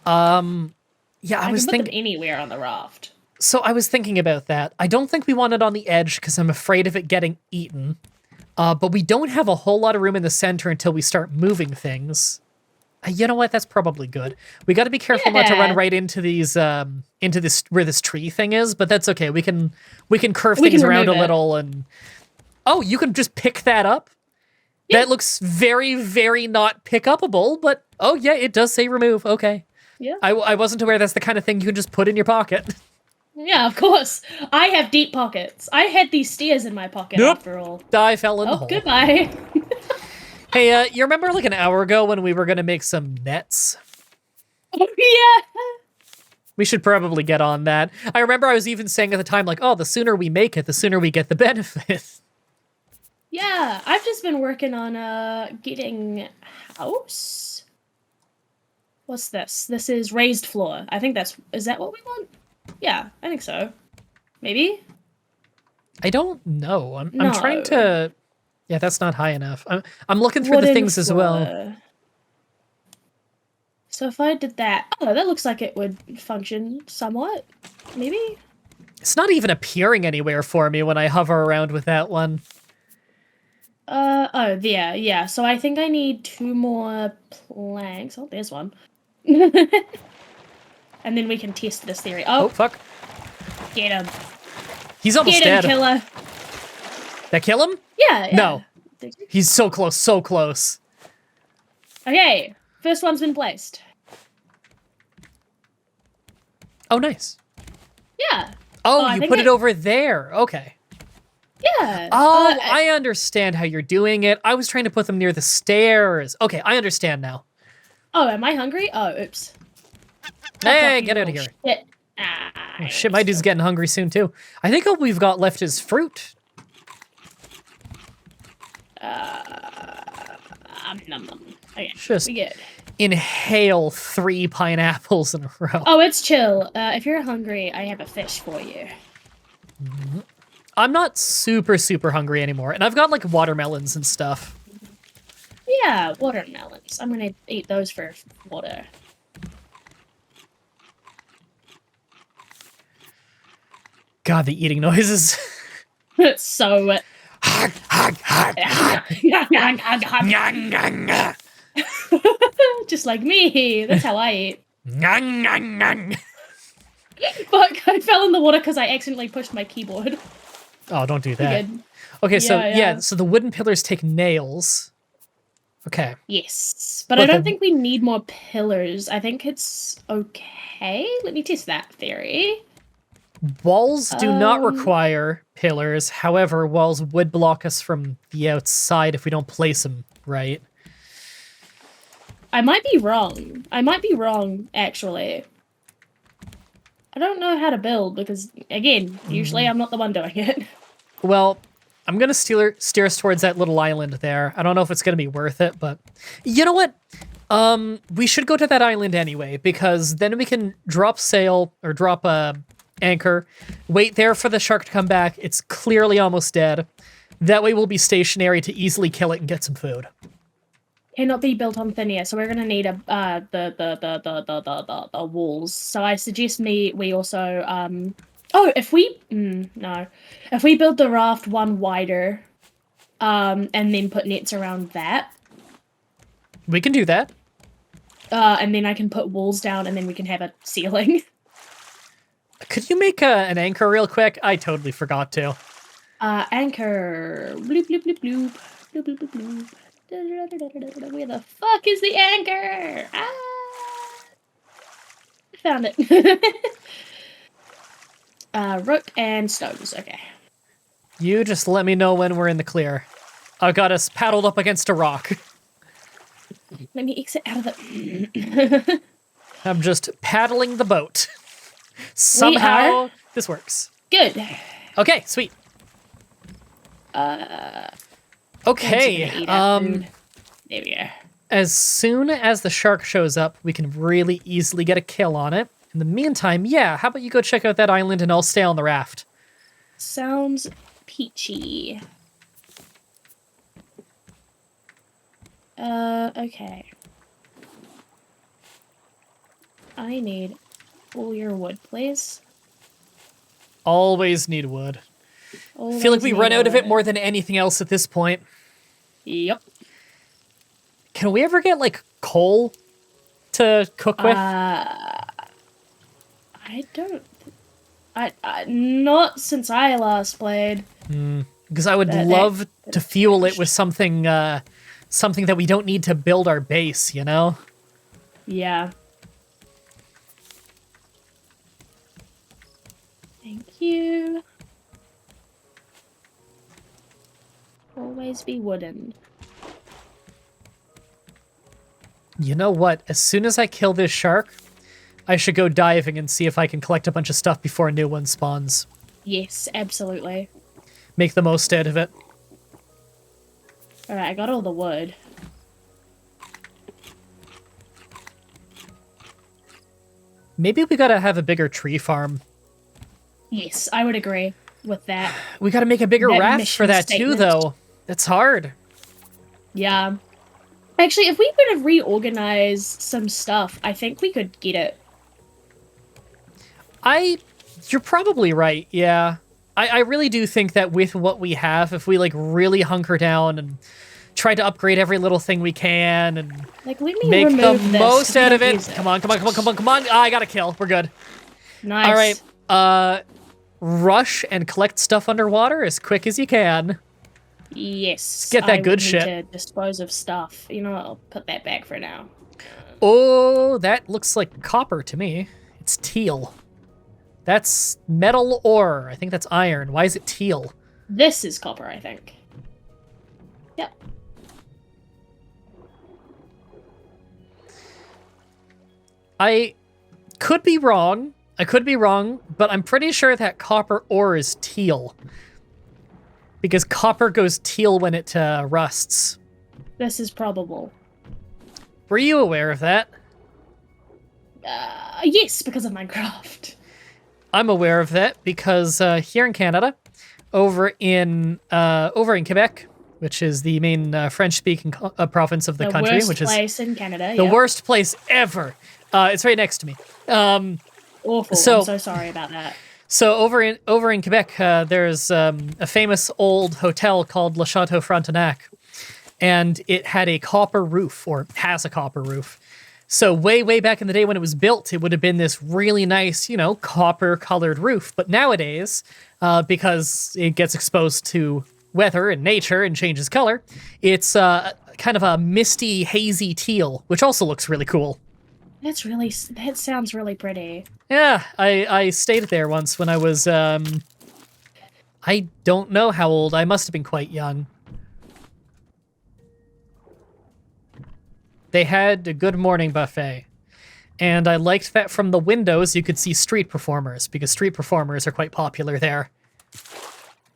Yeah, I I was can put them thinking. anywhere on the raft. So I was thinking about that. I don't think we want it on the edge because I'm afraid of it getting eaten. But we don't have a whole lot of room in the center until we start moving things. You know what? That's probably good. We got to be careful not to run right into these, into this where this tree thing is. But that's okay. We can curve things around a little, and oh, you can just pick that up. Yeah. That looks very, very not pick upable. But oh yeah, it does say remove. Okay. Yeah. I wasn't aware that's the kind of thing you can just put in your pocket. Yeah, of course. I have deep pockets. I had these stairs in my pocket after all. I fell in the hole. Goodbye. Hey, you remember like an hour ago when we were going to make some nets? Oh, yeah. We should probably get on that. I remember I was even saying at the time, like, oh, the sooner we make it, the sooner we get the benefit. Yeah, I've just been working on getting house. What's this? This is raised floor. I think is that what we want? Yeah, I think so. Maybe? I don't know. I'm trying to... Yeah, that's not high enough. I'm looking through the things as well. So if I did that... Oh, that looks like it would function somewhat. Maybe? It's not even appearing anywhere for me when I hover around with that one. Oh, yeah. So I think I need 2 more planks. Oh, there's one. And then we can test this theory. Oh, fuck. Get him. He's almost dead. Get him, killer. That kill him? Yeah. No. He's so close, so close. Okay. First one's been placed. Oh, nice. Yeah. Oh, you put it over there. Okay. Yeah. Oh, I understand how you're doing it. I was trying to put them near the stairs. Okay, I understand now. Oh, am I hungry? Oh, oops. Hey, get out of here. Shit. Oh, shit, my dude's getting hungry soon, too. I think all we've got left is fruit. Okay, just we good. Inhale 3 pineapples in a row. Oh, it's chill. If you're hungry, I have a fish for you. I'm not super, super hungry anymore, and I've got, like, watermelons and stuff. Yeah, watermelons. I'm gonna eat those for water. God, the eating noises. It's so... Just like me. That's how I eat. Fuck, I fell in the water because I accidentally pushed my keyboard. Oh, don't do that. Okay, so the wooden pillars take nails. Okay. Yes, but I don't think we need more pillars. I think it's okay. Let me test that theory. Walls do not require pillars. However, walls would block us from the outside if we don't place them right. I might be wrong, actually. I don't know how to build because, again, usually I'm not the one doing it. Well, I'm going to steer us towards that little island there. I don't know if it's going to be worth it, but... You know what? We should go to that island anyway, because then we can drop sail, or drop a anchor, wait there for the shark to come back. It's clearly almost dead. That way we'll be stationary to easily kill it and get some food. Cannot be built on thin air, so we're gonna need the walls. So I suggest we also if we build the raft one wider, and then put nets around that. We can do that. And then I can put walls down, and then we can have a ceiling. Could you make an anchor real quick? I totally forgot to. Anchor. Bloop, bloop, bloop, bloop. Bloop, bloop, bloop, bloop. Where the fuck is the anchor? I found it. Rope and stones. Okay. You just let me know when we're in the clear. I've got us paddled up against a rock. Let me exit out of the... I'm just paddling the boat. Somehow this works. Good. Okay, sweet. Okay. There we go. As soon as the shark shows up, we can really easily get a kill on it. In the meantime, yeah, how about you go check out that island and I'll stay on the raft. Sounds peachy. Okay. I need all your wood, please. Always need wood. I feel like we run out of it more than anything else at this point. Yep. Can we ever get, like, coal to cook with? I don't... not since I last played. Because I would love to fuel it with something, something that we don't need to build our base, you know? Yeah. Thank you. Always be wooden. You know what? As soon as I kill this shark, I should go diving and see if I can collect a bunch of stuff before a new one spawns. Yes, absolutely. Make the most out of it. Alright, I got all the wood. Maybe we gotta have a bigger tree farm. Yes, I would agree with that. We gotta make a bigger raft for that too, though. That's hard. Yeah. Actually, if we were to reorganize some stuff, I think we could get it. You're probably right, yeah. I really do think that with what we have, if we, like, really hunker down and try to upgrade every little thing we can and like, let me make the most out of it. It. Come on. Ah, I got a kill. We're good. Nice. All right. Rush and collect stuff underwater as quick as you can. Yes. Get that good shit. To dispose of stuff. You know what? I'll put that back for now. Oh, that looks like copper to me. It's teal. That's metal ore. I think that's iron. Why is it teal? This is copper, I think. Yep. I could be wrong, but I'm pretty sure that copper ore is teal. Because copper goes teal when it rusts. This is probable. Were you aware of that? Yes, because of Minecraft. I'm aware of that because here in Canada, over in Quebec, which is the main French-speaking province of the country, which is the worst place in Canada. The worst place ever. It's right next to me. Awful. I'm so sorry about that. So over in Quebec, there's a famous old hotel called Le Chateau Frontenac, and it had a copper roof, or has a copper roof. So way back in the day when it was built, it would have been this really nice, you know, copper-colored roof. But nowadays, because it gets exposed to weather and nature and changes color, it's kind of a misty, hazy teal, which also looks really cool. That sounds really pretty. Yeah, I stayed there once when I was, I don't know how old. I must have been quite young. They had a good morning buffet. And I liked that from the windows you could see street performers, because street performers are quite popular there.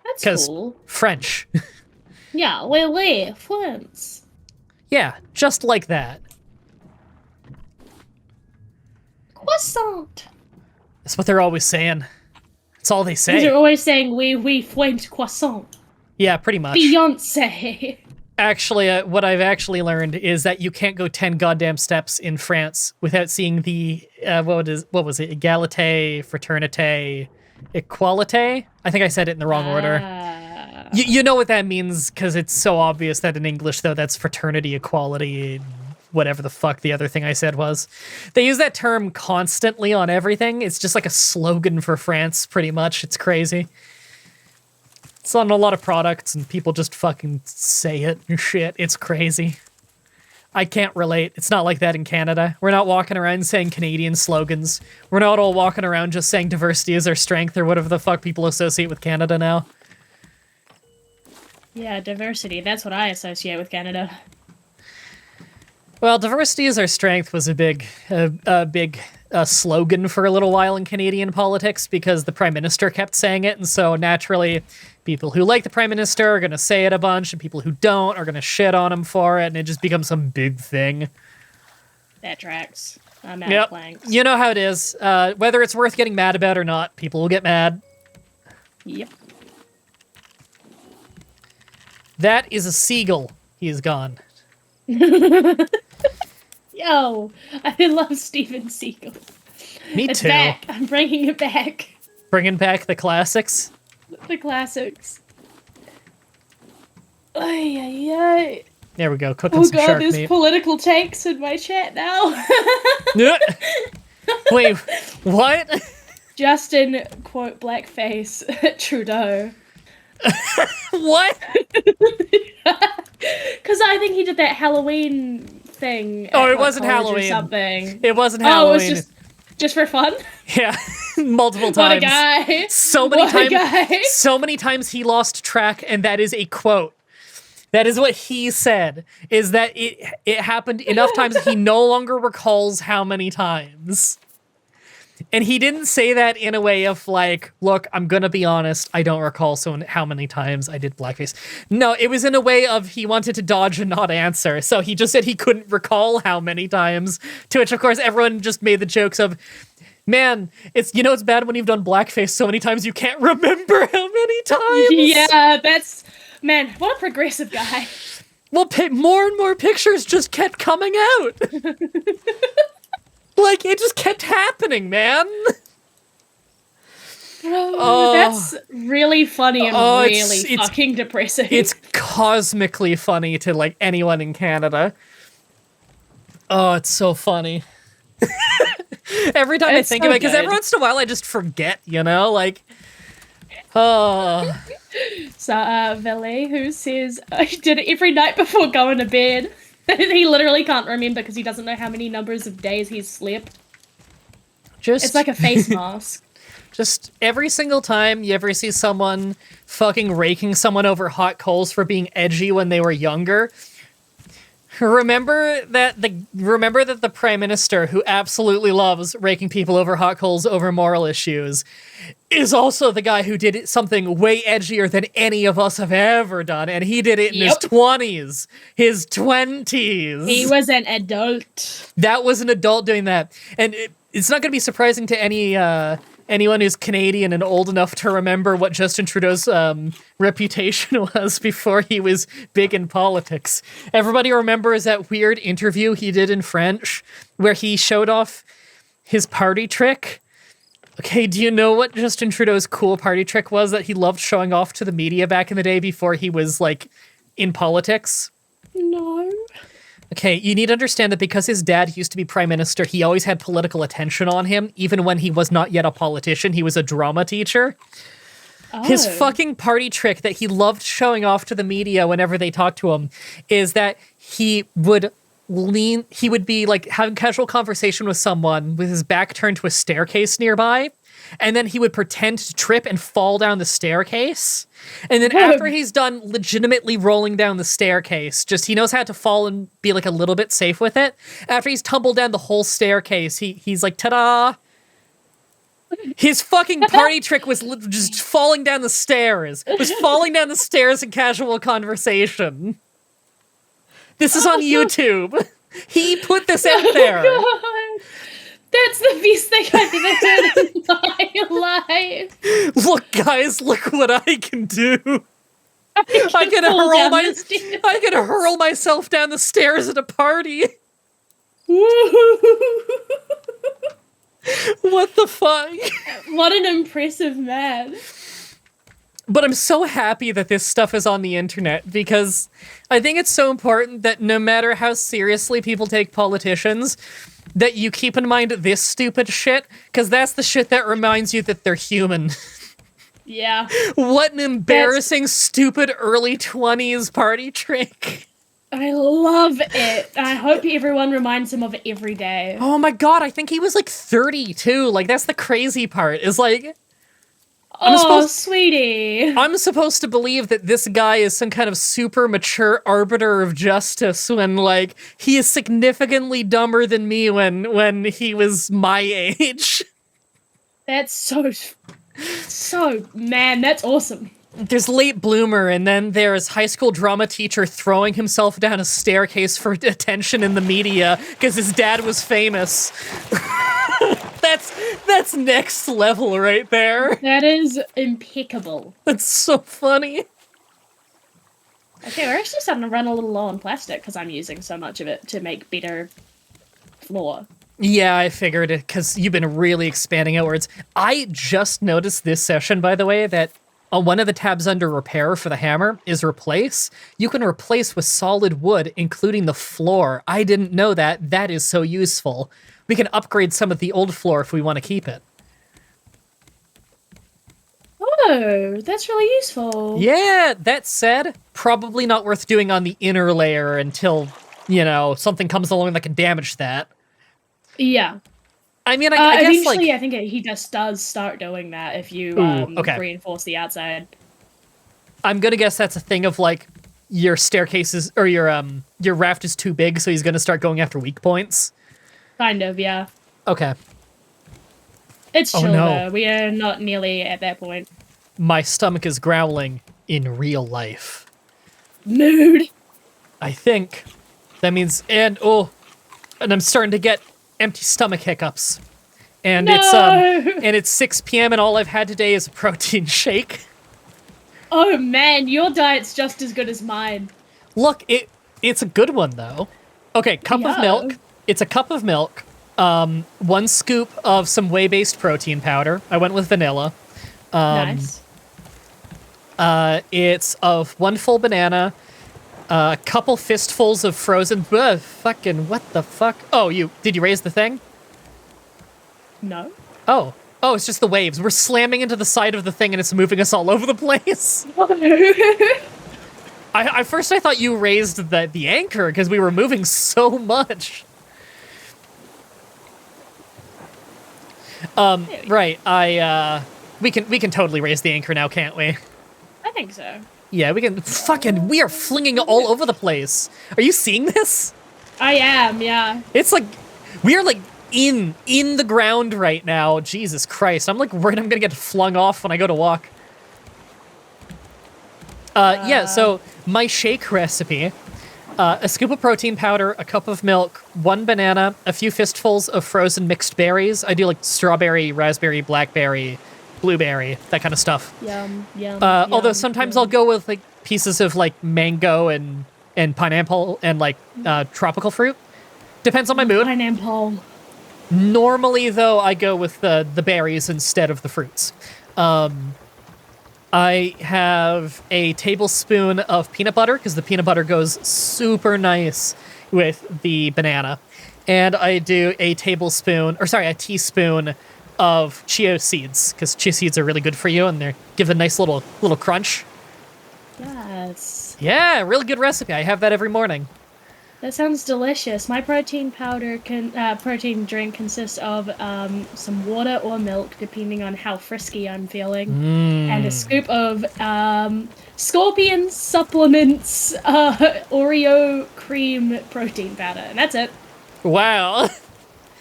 That's cool. French. Yeah, oui, France. Yeah, just like that. Croissant. That's what they're always saying. That's all they say. They're always saying, oui, French croissant. Yeah, pretty much. Beyonce. Actually, what I've actually learned is that you can't go 10 goddamn steps in France without seeing the, what was it? Égalité, fraternité, equalité? I think I said it in the wrong order. You know what that means, because it's so obvious that in English, though, that's fraternity, equality, whatever the fuck the other thing I said was. They use that term constantly on everything. It's just like a slogan for France, pretty much. It's crazy. It's on a lot of products, and people just fucking say it and shit. It's crazy. I can't relate. It's not like that in Canada. We're not walking around saying Canadian slogans. We're not all walking around just saying diversity is our strength or whatever the fuck people associate with Canada now. Yeah, diversity. That's what I associate with Canada. Well, diversity is our strength was a big slogan for a little while in Canadian politics because the Prime Minister kept saying it, and so naturally people who like the Prime Minister are going to say it a bunch, and people who don't are going to shit on him for it, and it just becomes some big thing. That tracks. I'm out of planks. You know how it is. Whether it's worth getting mad about or not, people will get mad. Yep. That is a seagull. He is gone. Yeah, Yo, I love Steven Seagal. Me It's too. back. I'm bringing it back. Bringing back the classics. The classics. Ay, ay, ay. There we go. Cooking Oh some god, shark there's meat. political takes in my chat now. Wait, what? Justin, quote, blackface, Trudeau. What? Because I think he did that Halloween thing. Oh, at, it wasn't college Halloween. Or something. It wasn't Halloween. Oh, it was just for fun? Yeah, multiple times. What a guy. So many times he lost track, and that is a quote. That is what he said, is that it happened enough times that he no longer recalls how many times. And he didn't say that in a way of like, look, I'm gonna be honest, I don't recall how many times I did blackface. No, it was in a way of he wanted to dodge and not answer. So he just said he couldn't recall how many times, to which of course everyone just made the jokes of, man, it's bad when you've done blackface so many times you can't remember how many times. Yeah, that's... Man, what a progressive guy. Well, more and more pictures just kept coming out. Like, it just kept happening, man. Bro, that's really funny and really fucking depressing. It's cosmically funny to, like, anyone in Canada. Oh, it's so funny. Every time I think of it, because every once in a while I just forget, like... Oh... Valet, who says he did it every night before going to bed. He literally can't remember because he doesn't know how many numbers of days he's slept. It's like a face mask. Just every single time you ever see someone fucking raking someone over hot coals for being edgy when they were younger, remember that the Prime Minister, who absolutely loves raking people over hot coals over moral issues, is also the guy who did something way edgier than any of us have ever done, and he did it in his 20s. His 20s. He was an adult. That was an adult doing that. And it's not going to be surprising to anyone who's Canadian and old enough to remember what Justin Trudeau's reputation was before he was big in politics. Everybody remembers that weird interview he did in French where he showed off his party trick. Okay, do you know what Justin Trudeau's cool party trick was that he loved showing off to the media back in the day before he was, like, in politics? No. Okay, you need to understand that because his dad used to be prime minister, he always had political attention on him, even when he was not yet a politician. He was a drama teacher. Oh. His fucking party trick that he loved showing off to the media whenever they talked to him is that he would be like having casual conversation with someone with his back turned to a staircase nearby, and then he would pretend to trip and fall down the staircase. And then after he's done legitimately rolling down the staircase, just he knows how to fall and be like a little bit safe with it. After he's tumbled down the whole staircase, he's like, ta-da! His fucking party trick was just falling down the stairs. It was falling down the stairs in casual conversation. This is on YouTube. He put this out there. God. That's the best thing I've ever heard in my life. Look, guys, look what I can do. I can hurl myself down the stairs at a party. What the fuck? What an impressive man. But I'm so happy that this stuff is on the internet because I think it's so important that no matter how seriously people take politicians, that you keep in mind this stupid shit, because that's the shit that reminds you that they're human. Yeah. What an embarrassing, stupid early 20s party trick. I love it. I hope everyone reminds him of it every day. Oh my god, I think he was like 30 too. Like, that's the crazy part, is like... sweetie. I'm supposed to believe that this guy is some kind of super mature arbiter of justice when, like, he is significantly dumber than me when he was my age. That's man, that's awesome. There's late bloomer, and then there's high school drama teacher throwing himself down a staircase for attention in the media because his dad was famous. That's next level right there. That is impeccable. That's so funny. Okay, we're actually starting to run a little low on plastic because I'm using so much of it to make better floor. Yeah, I figured it, because you've been really expanding outwards. I just noticed this session, by the way, that one of the tabs under repair for the hammer is replace. You can replace with solid wood, including the floor. I didn't know that. That is so useful. We can upgrade some of the old floor if we want to keep it. Oh, that's really useful. Yeah, that said, probably not worth doing on the inner layer until, something comes along that can damage that. Yeah. I mean, I guess, eventually, I think he just does start doing that if you reinforce the outside. I'm gonna guess that's a thing of, like, your staircases, or your raft is too big, so he's gonna start going after weak points. Kind of, yeah. Okay. It's chill, though. We are not nearly at that point. My stomach is growling in real life. Mood! I think. That means, and I'm starting to get empty stomach hiccups. And it's 6 p.m. and all I've had today is a protein shake. Oh man, your diet's just as good as mine. Look, it's a good one though. Okay, cup of milk. It's a cup of milk. 1 scoop of some whey-based protein powder. I went with vanilla. Nice. It's of 1 full banana, a couple fistfuls of frozen. Fucking what the fuck? Oh, did you raise the thing? No. Oh, it's just the waves. We're slamming into the side of the thing and it's moving us all over the place. I first thought you raised the anchor because we were moving so much. Right. We can totally raise the anchor now, can't we? I think so. Yeah, we can. We are flinging all over the place. Are you seeing this? I am, yeah. It's like, we are like in the ground right now. Jesus Christ. I'm like worried I'm gonna get flung off when I go to walk. Yeah, so my shake recipe, a scoop of protein powder, a cup of milk, 1 banana, a few fistfuls of frozen mixed berries. I do like strawberry, raspberry, blackberry, blueberry, that kind of stuff. Yum. Although sometimes I'll go with like pieces of like mango and pineapple and like tropical fruit. Depends on my mood. Pineapple. Normally though, I go with the berries instead of the fruits. I have a tablespoon of peanut butter because the peanut butter goes super nice with the banana. And I do a teaspoon of chia seeds because chia seeds are really good for you and they give a nice little crunch. Yes. Yeah, really good recipe. I have that every morning. That sounds delicious. My protein protein drink consists of some water or milk, depending on how frisky I'm feeling, and a scoop of Scorpion Supplements Oreo cream protein powder, and that's it. Wow.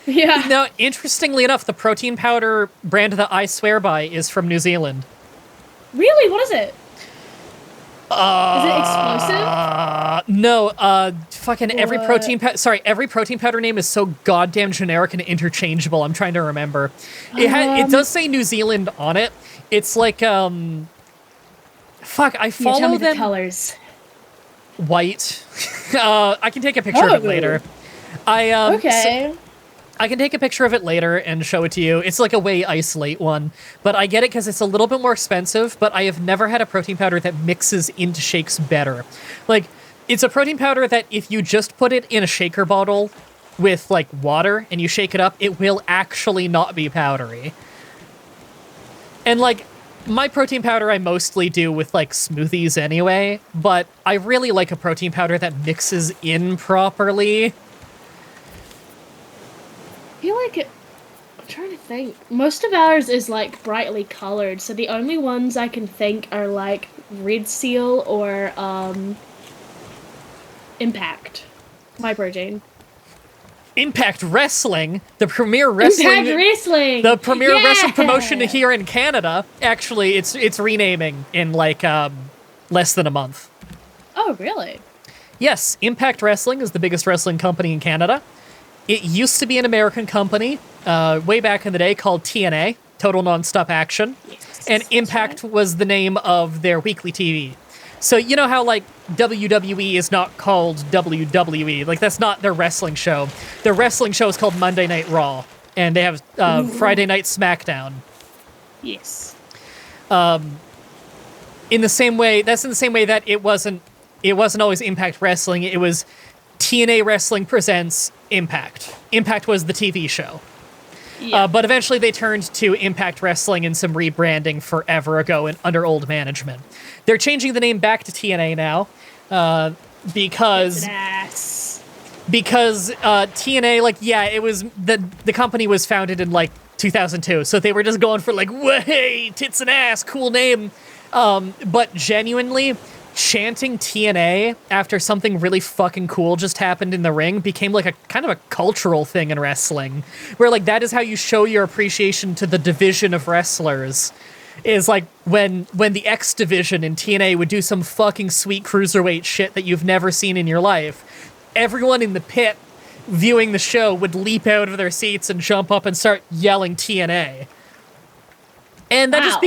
Yeah. Now, interestingly enough, the protein powder brand that I swear by is from New Zealand. Really? What is it? Is it explosive? No, every protein powder name is so goddamn generic and interchangeable. I'm trying to remember. It does say New Zealand on it. It's like, I follow tell me them. The colors. White. I can take a picture of it later. Okay. I can take a picture of it later and show it to you. It's like a whey isolate one, but I get it because it's a little bit more expensive, but I have never had a protein powder that mixes into shakes better. Like, it's a protein powder that if you just put it in a shaker bottle with, like, water and you shake it up, it will actually not be powdery. And, like, my protein powder I mostly do with, like, smoothies anyway, but I really like a protein powder that mixes in properly. I feel like I'm trying to think. Most of ours is like brightly colored, so the only ones I can think are like Red Seal or Impact. My protein. Impact Wrestling, the premier wrestling, the premier wrestling promotion here in Canada. Actually, it's renaming in like less than a month. Oh, really? Yes, Impact Wrestling is the biggest wrestling company in Canada. It used to be an American company way back in the day called TNA, Total Nonstop Action, and Impact was the name of their weekly TV. So you know how like WWE is not called WWE, like that's not their wrestling show. Their wrestling show is called Monday Night Raw, and they have Friday Night SmackDown. Yes. In the same way that it wasn't always Impact Wrestling. It was TNA Wrestling presents Impact. Impact was the TV show. Yeah. But eventually they turned to Impact Wrestling and some rebranding forever ago under old management. They're changing the name back to TNA now because TNA, like, yeah, it was the company was founded in like 2002, so they were just going for like, way tits and ass, cool name. But genuinely, chanting TNA after something really fucking cool just happened in the ring became like a kind of a cultural thing in wrestling, where like that is how you show your appreciation to the division of wrestlers. Is like when the X division in TNA would do some fucking sweet cruiserweight shit that you've never seen in your life, everyone in the pit viewing the show would leap out of their seats and jump up and start yelling TNA. And that just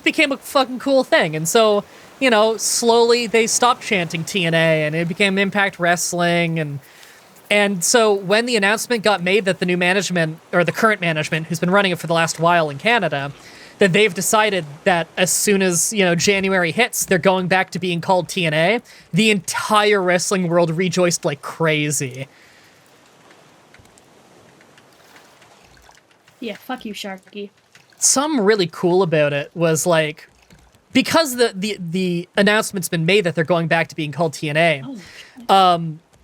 became a fucking cool thing. And so, you know, slowly they stopped chanting TNA and it became Impact Wrestling. And so when the announcement got made that the new management, or the current management, who's been running it for the last while in Canada, that they've decided that as soon as, you know, January hits, they're going back to being called TNA, the entire wrestling world rejoiced like crazy. Yeah, fuck you, Sharky. Something really cool about it was like, because the announcement's been made that they're going back to being called TNA,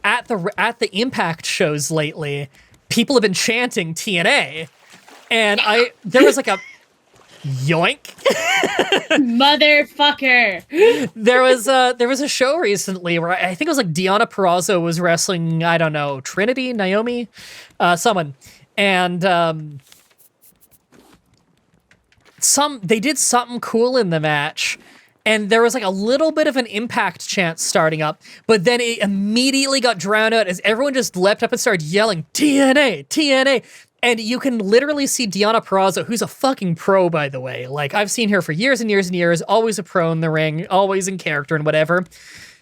at the Impact shows lately, people have been chanting TNA, and there was like a yoink. Motherfucker. There was a show recently where I think it was like Deonna Purrazzo was wrestling, I don't know, Trinity, Naomi, someone, and they did something cool in the match, and there was like a little bit of an Impact chant starting up, but then it immediately got drowned out as everyone just leapt up and started yelling TNA, TNA. And you can literally see Deonna Purrazzo, who's a fucking pro, by the way. Like, I've seen her for years and years and years, always a pro in the ring, always in character and whatever.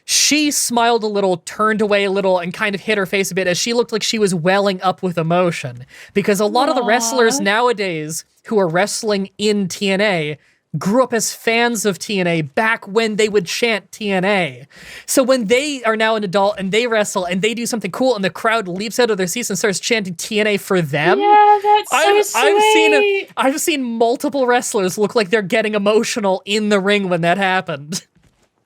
She smiled a little, turned away a little, and kind of hid her face a bit as she looked like she was welling up with emotion. Because a lot of the wrestlers nowadays who are wrestling in TNA grew up as fans of TNA back when they would chant TNA. So when they are now an adult and they wrestle and they do something cool and the crowd leaps out of their seats and starts chanting TNA for them, yeah, that's so sweet. I've seen multiple wrestlers look like they're getting emotional in the ring when that happened.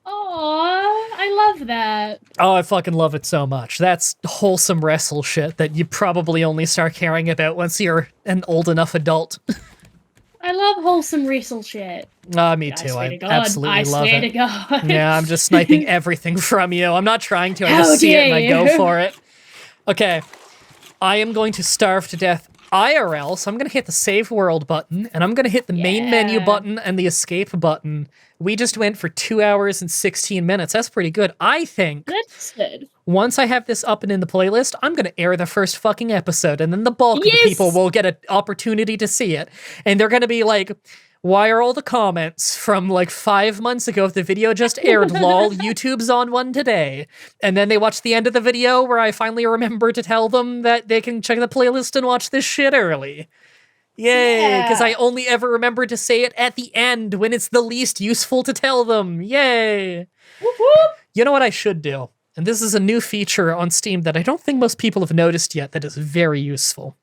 Aww, I love that. Oh, I fucking love it so much. That's wholesome wrestle shit that you probably only start caring about once you're an old enough adult. I love wholesome wrestle shit. Me too. I absolutely love it. I swear to God. Yeah, I'm just sniping everything from you. I'm not trying to. I just see it and I go for it. Okay. I am going to starve to death IRL, so I'm going to hit the save world button, and I'm going to hit the main menu button and the escape button. We just went for 2 hours and 16 minutes. That's pretty good. I think that's good. Once I have this up and in the playlist, I'm going to air the first fucking episode, and then the bulk of the people will get an opportunity to see it. And they're going to be like, why are all the comments from like 5 months ago if the video just aired, lol, YouTube's on one today? And then they watch the end of the video where I finally remember to tell them that they can check the playlist and watch this shit early. Yay, because I only ever remember to say it at the end when it's the least useful to tell them. Yay. Whoop, whoop. You know what I should do? And this is a new feature on Steam that I don't think most people have noticed yet that is very useful.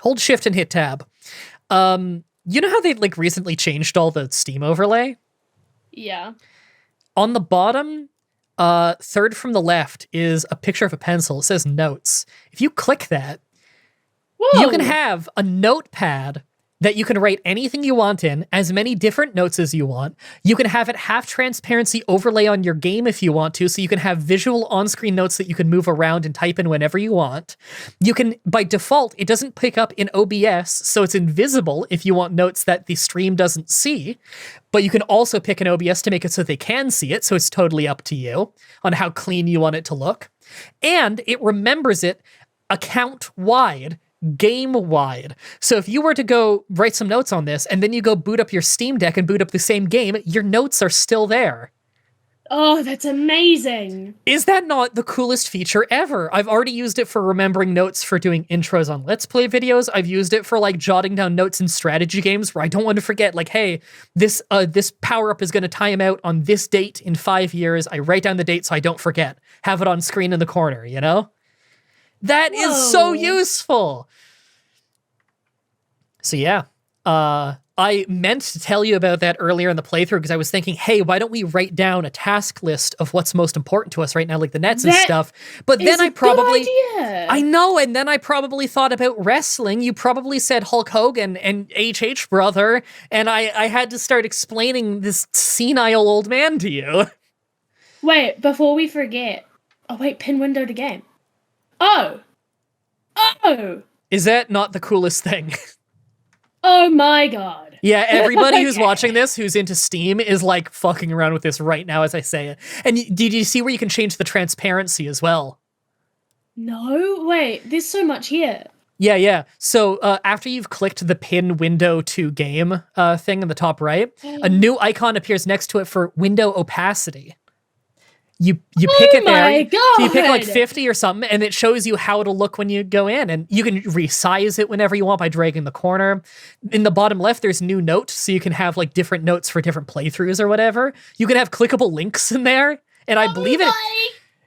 Hold shift and hit tab. You know how they like recently changed all the Steam overlay? Yeah. On the bottom, third from the left is a picture of a pencil. It says notes. If you click that, you can have a notepad that you can write anything you want in, as many different notes as you want. You can have it half transparency overlay on your game if you want to, so you can have visual on-screen notes that you can move around and type in whenever you want. You can, by default, it doesn't pick up in OBS, so it's invisible if you want notes that the stream doesn't see, but you can also pick an OBS to make it so they can see it, so it's totally up to you on how clean you want it to look. And it remembers it account-wide, game-wide. So if you were to go write some notes on this, and then you go boot up your Steam Deck and boot up the same game, your notes are still there. Oh, that's amazing. Is that not the coolest feature ever? I've already used it for remembering notes for doing intros on Let's Play videos. I've used it for like jotting down notes in strategy games where I don't want to forget, like, hey, this power-up is going to time out on this date in 5 years. I write down the date so I don't forget. Have it on screen in the corner, you know? That is so useful. So yeah, I meant to tell you about that earlier in the playthrough because I was thinking, hey, why don't we write down a task list of what's most important to us right now, like the nets and stuff. But then I probably, I know, and then I probably thought about wrestling. You probably said Hulk Hogan and HH brother, and I had to start explaining this senile old man to you. Wait, before we forget. Oh wait, pin window to game. Oh! Is that not the coolest thing? Oh my god. Yeah, everybody who's watching this, who's into Steam, is like fucking around with this right now as I say it. And did you see where you can change the transparency as well? No, wait, there's so much here. Yeah. So after you've clicked the pin window to game thing in the top right, a new icon appears next to it for window opacity. You pick it there. God. You pick like 50 or something, and it shows you how it'll look when you go in. And you can resize it whenever you want by dragging the corner. In the bottom left, there's new note, so you can have like different notes for different playthroughs or whatever. You can have clickable links in there, and I believe it.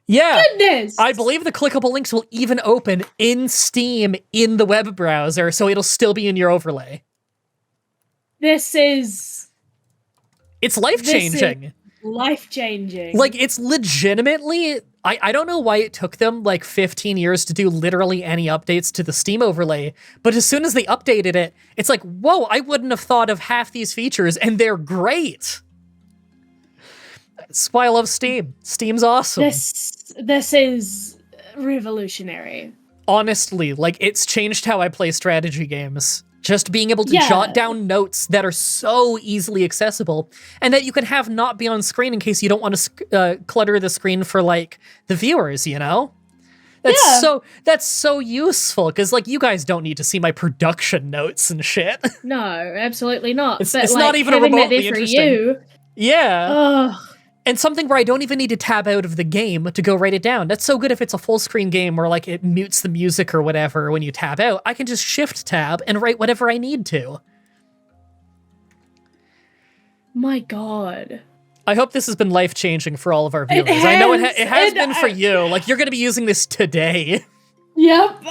Yeah, goodness. I believe the clickable links will even open in Steam in the web browser, so it'll still be in your overlay. It's life-changing. Life-changing. Like, it's legitimately, I don't know why it took them like 15 years to do literally any updates to the Steam overlay, but as soon as they updated it, it's like, whoa, I wouldn't have thought of half these features, and they're great. That's why I love Steam. Steam's awesome. This is revolutionary. Honestly, like, it's changed how I play strategy games. Just being able to jot down notes that are so easily accessible and that you can have not be on screen in case you don't want to clutter the screen for, like, the viewers, you know? That's so useful, because, like, you guys don't need to see my production notes and shit. No, absolutely not. It's not even remotely interesting. You, yeah. And something where I don't even need to tab out of the game to go write it down. That's so good if it's a full screen game where like it mutes the music or whatever when you tab out. I can just shift tab and write whatever I need to. My god. I hope this has been life-changing for all of our viewers. I know it has been for you. Like, you're going to be using this today. Yep.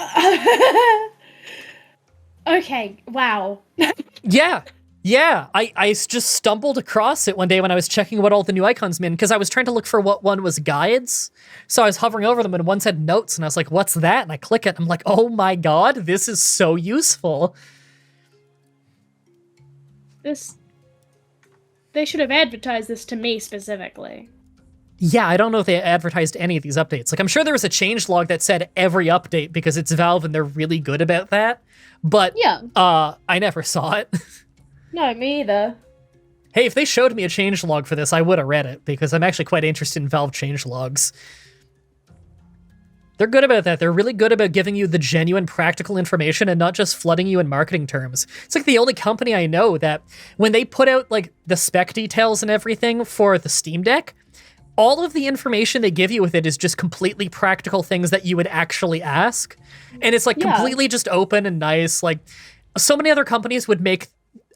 Okay, wow. Yeah, I just stumbled across it one day when I was checking what all the new icons meant, because I was trying to look for what one was guides. So I was hovering over them, and one said notes, and I was like, what's that? And I click it, and I'm like, oh my god, this is so useful. They should have advertised this to me specifically. Yeah, I don't know if they advertised any of these updates. Like, I'm sure there was a changelog that said every update because it's Valve and they're really good about that. But I never saw it. No, me either. Hey, if they showed me a changelog for this, I would have read it, because I'm actually quite interested in Valve changelogs. They're good about that. They're really good about giving you the genuine practical information and not just flooding you in marketing terms. It's like the only company I know that when they put out like the spec details and everything for the Steam Deck, all of the information they give you with it is just completely practical things that you would actually ask. And it's like completely just open and nice. Like, so many other companies would make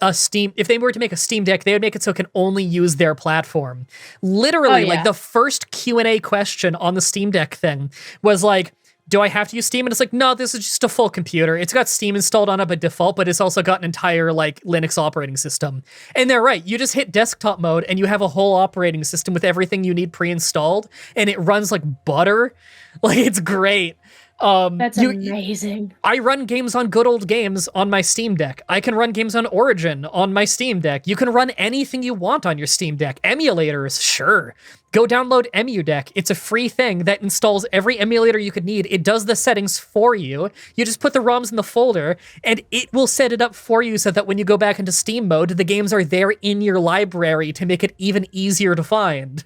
if they were to make a Steam Deck, they would make it so it can only use their platform. Literally, like the first Q&A question on the Steam Deck thing was like, do I have to use Steam? And it's like, no, this is just a full computer. It's got Steam installed on it by default, but it's also got an entire like Linux operating system. And they're right. You just hit desktop mode and you have a whole operating system with everything you need pre-installed, and it runs like butter. Like, it's great. That's amazing. I run games on good old games on my Steam Deck. I can run games on Origin on my Steam Deck. You can run anything you want on your Steam Deck. Emulators, sure. Go download EmuDeck. It's a free thing that installs every emulator you could need. It does the settings for you. You just put the ROMs in the folder, and it will set it up for you so that when you go back into Steam mode, the games are there in your library to make it even easier to find.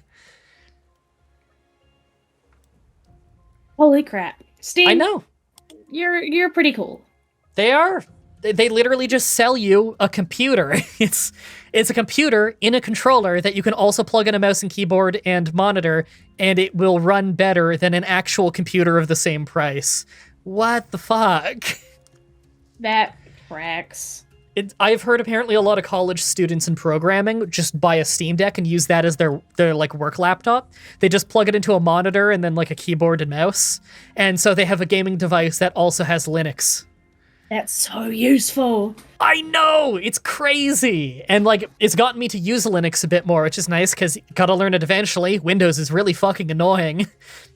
Holy crap. Steam, I know. You're pretty cool. They are. They literally just sell you a computer. It's a computer in a controller that you can also plug in a mouse and keyboard and monitor, and it will run better than an actual computer of the same price. What the fuck? That tracks. I've heard apparently a lot of college students in programming just buy a Steam Deck and use that as their like work laptop. They just plug it into a monitor and then like a keyboard and mouse. And so they have a gaming device that also has Linux. That's so useful. I know! It's crazy! And like, it's gotten me to use Linux a bit more, which is nice because gotta learn it eventually. Windows is really fucking annoying.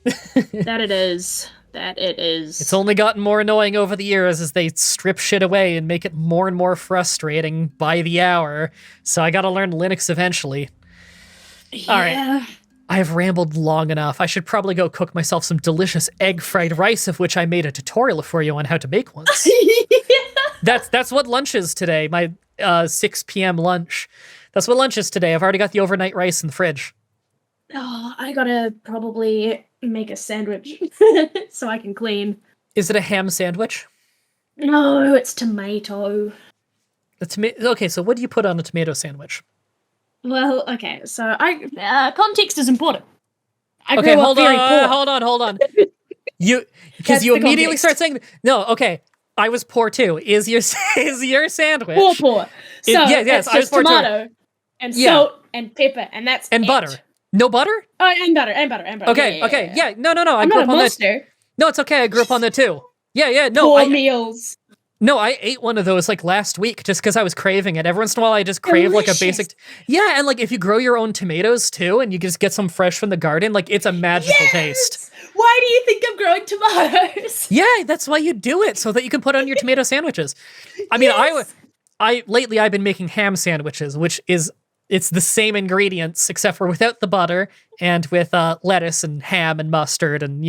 That it is. That it is. It's only gotten more annoying over the years as they strip shit away and make it more and more frustrating by the hour. So I gotta learn Linux eventually. Yeah. All right. I've rambled long enough. I should probably go cook myself some delicious egg fried rice, of which I made a tutorial for you on how to make once. That's what lunch is today, my 6 p.m. lunch. That's what lunch is today. I've already got the overnight rice in the fridge. Oh, I gotta probably make a sandwich so I can clean. Is it a ham sandwich? No, it's tomato. Okay, so what do you put on a tomato sandwich? Well, okay, so context is important. I grew Okay, up very poor. hold on. Because That's you the immediately context. start saying, no, okay, I was poor too. Is your sandwich? Poor. So yes, it's I was just poor too. tomato and salt and pepper, and that's And it. butter. No butter? Oh, and butter. Okay, Yeah. no. I I'm grew not up a on that. monster. No, it's okay. I grew up on that too. Yeah. No, Poor meals. No, I ate one of those like last week just because I was craving it. Every once in a while, I just crave like a basic. Yeah, and like if you grow your own tomatoes too, and you just get some fresh from the garden, like it's a magical taste. Why do you think I'm growing tomatoes? Yeah, that's why you do it so that you can put on your tomato sandwiches. I mean, I lately I've been making ham sandwiches, which is it's the same ingredients except for without the butter and with lettuce and ham and mustard and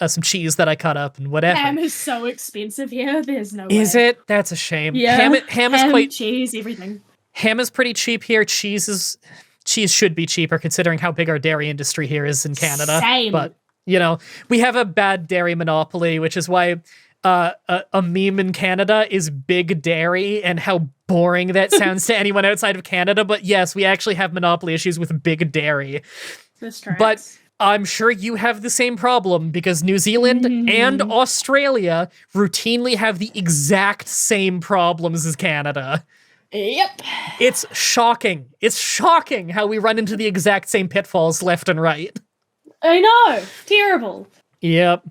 some cheese that I cut up and whatever. Ham is so expensive here. There's no way. Is it? That's a shame. Yeah. Ham is quite cheese, everything. Ham is pretty cheap here. Cheese should be cheaper considering how big our dairy industry here is in Canada. Same. But we have a bad dairy monopoly, which is why a meme in Canada is big dairy and how boring that sounds to anyone outside of Canada. But yes, we actually have monopoly issues with big dairy. This tracks. But I'm sure you have the same problem because New Zealand and Australia routinely have the exact same problems as Canada. Yep. It's shocking. It's shocking how we run into the exact same pitfalls left and right. I know. Terrible. Yep.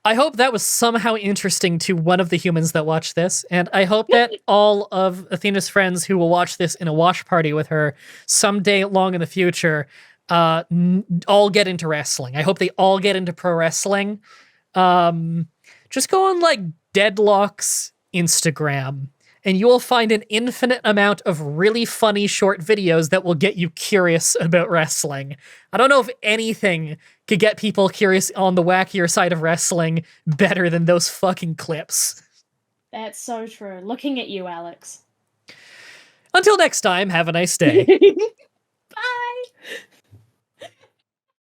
I hope that was somehow interesting to one of the humans that watched this, and I hope that all of Athena's friends who will watch this in a watch party with her someday long in the future all get into wrestling. I hope they all get into pro wrestling. Just go on like Deadlock's Instagram and you will find an infinite amount of really funny short videos that will get you curious about wrestling. I don't know if anything could get people curious on the wackier side of wrestling better than those fucking clips. That's so true. Looking at you, Alex. Until next time, have a nice day.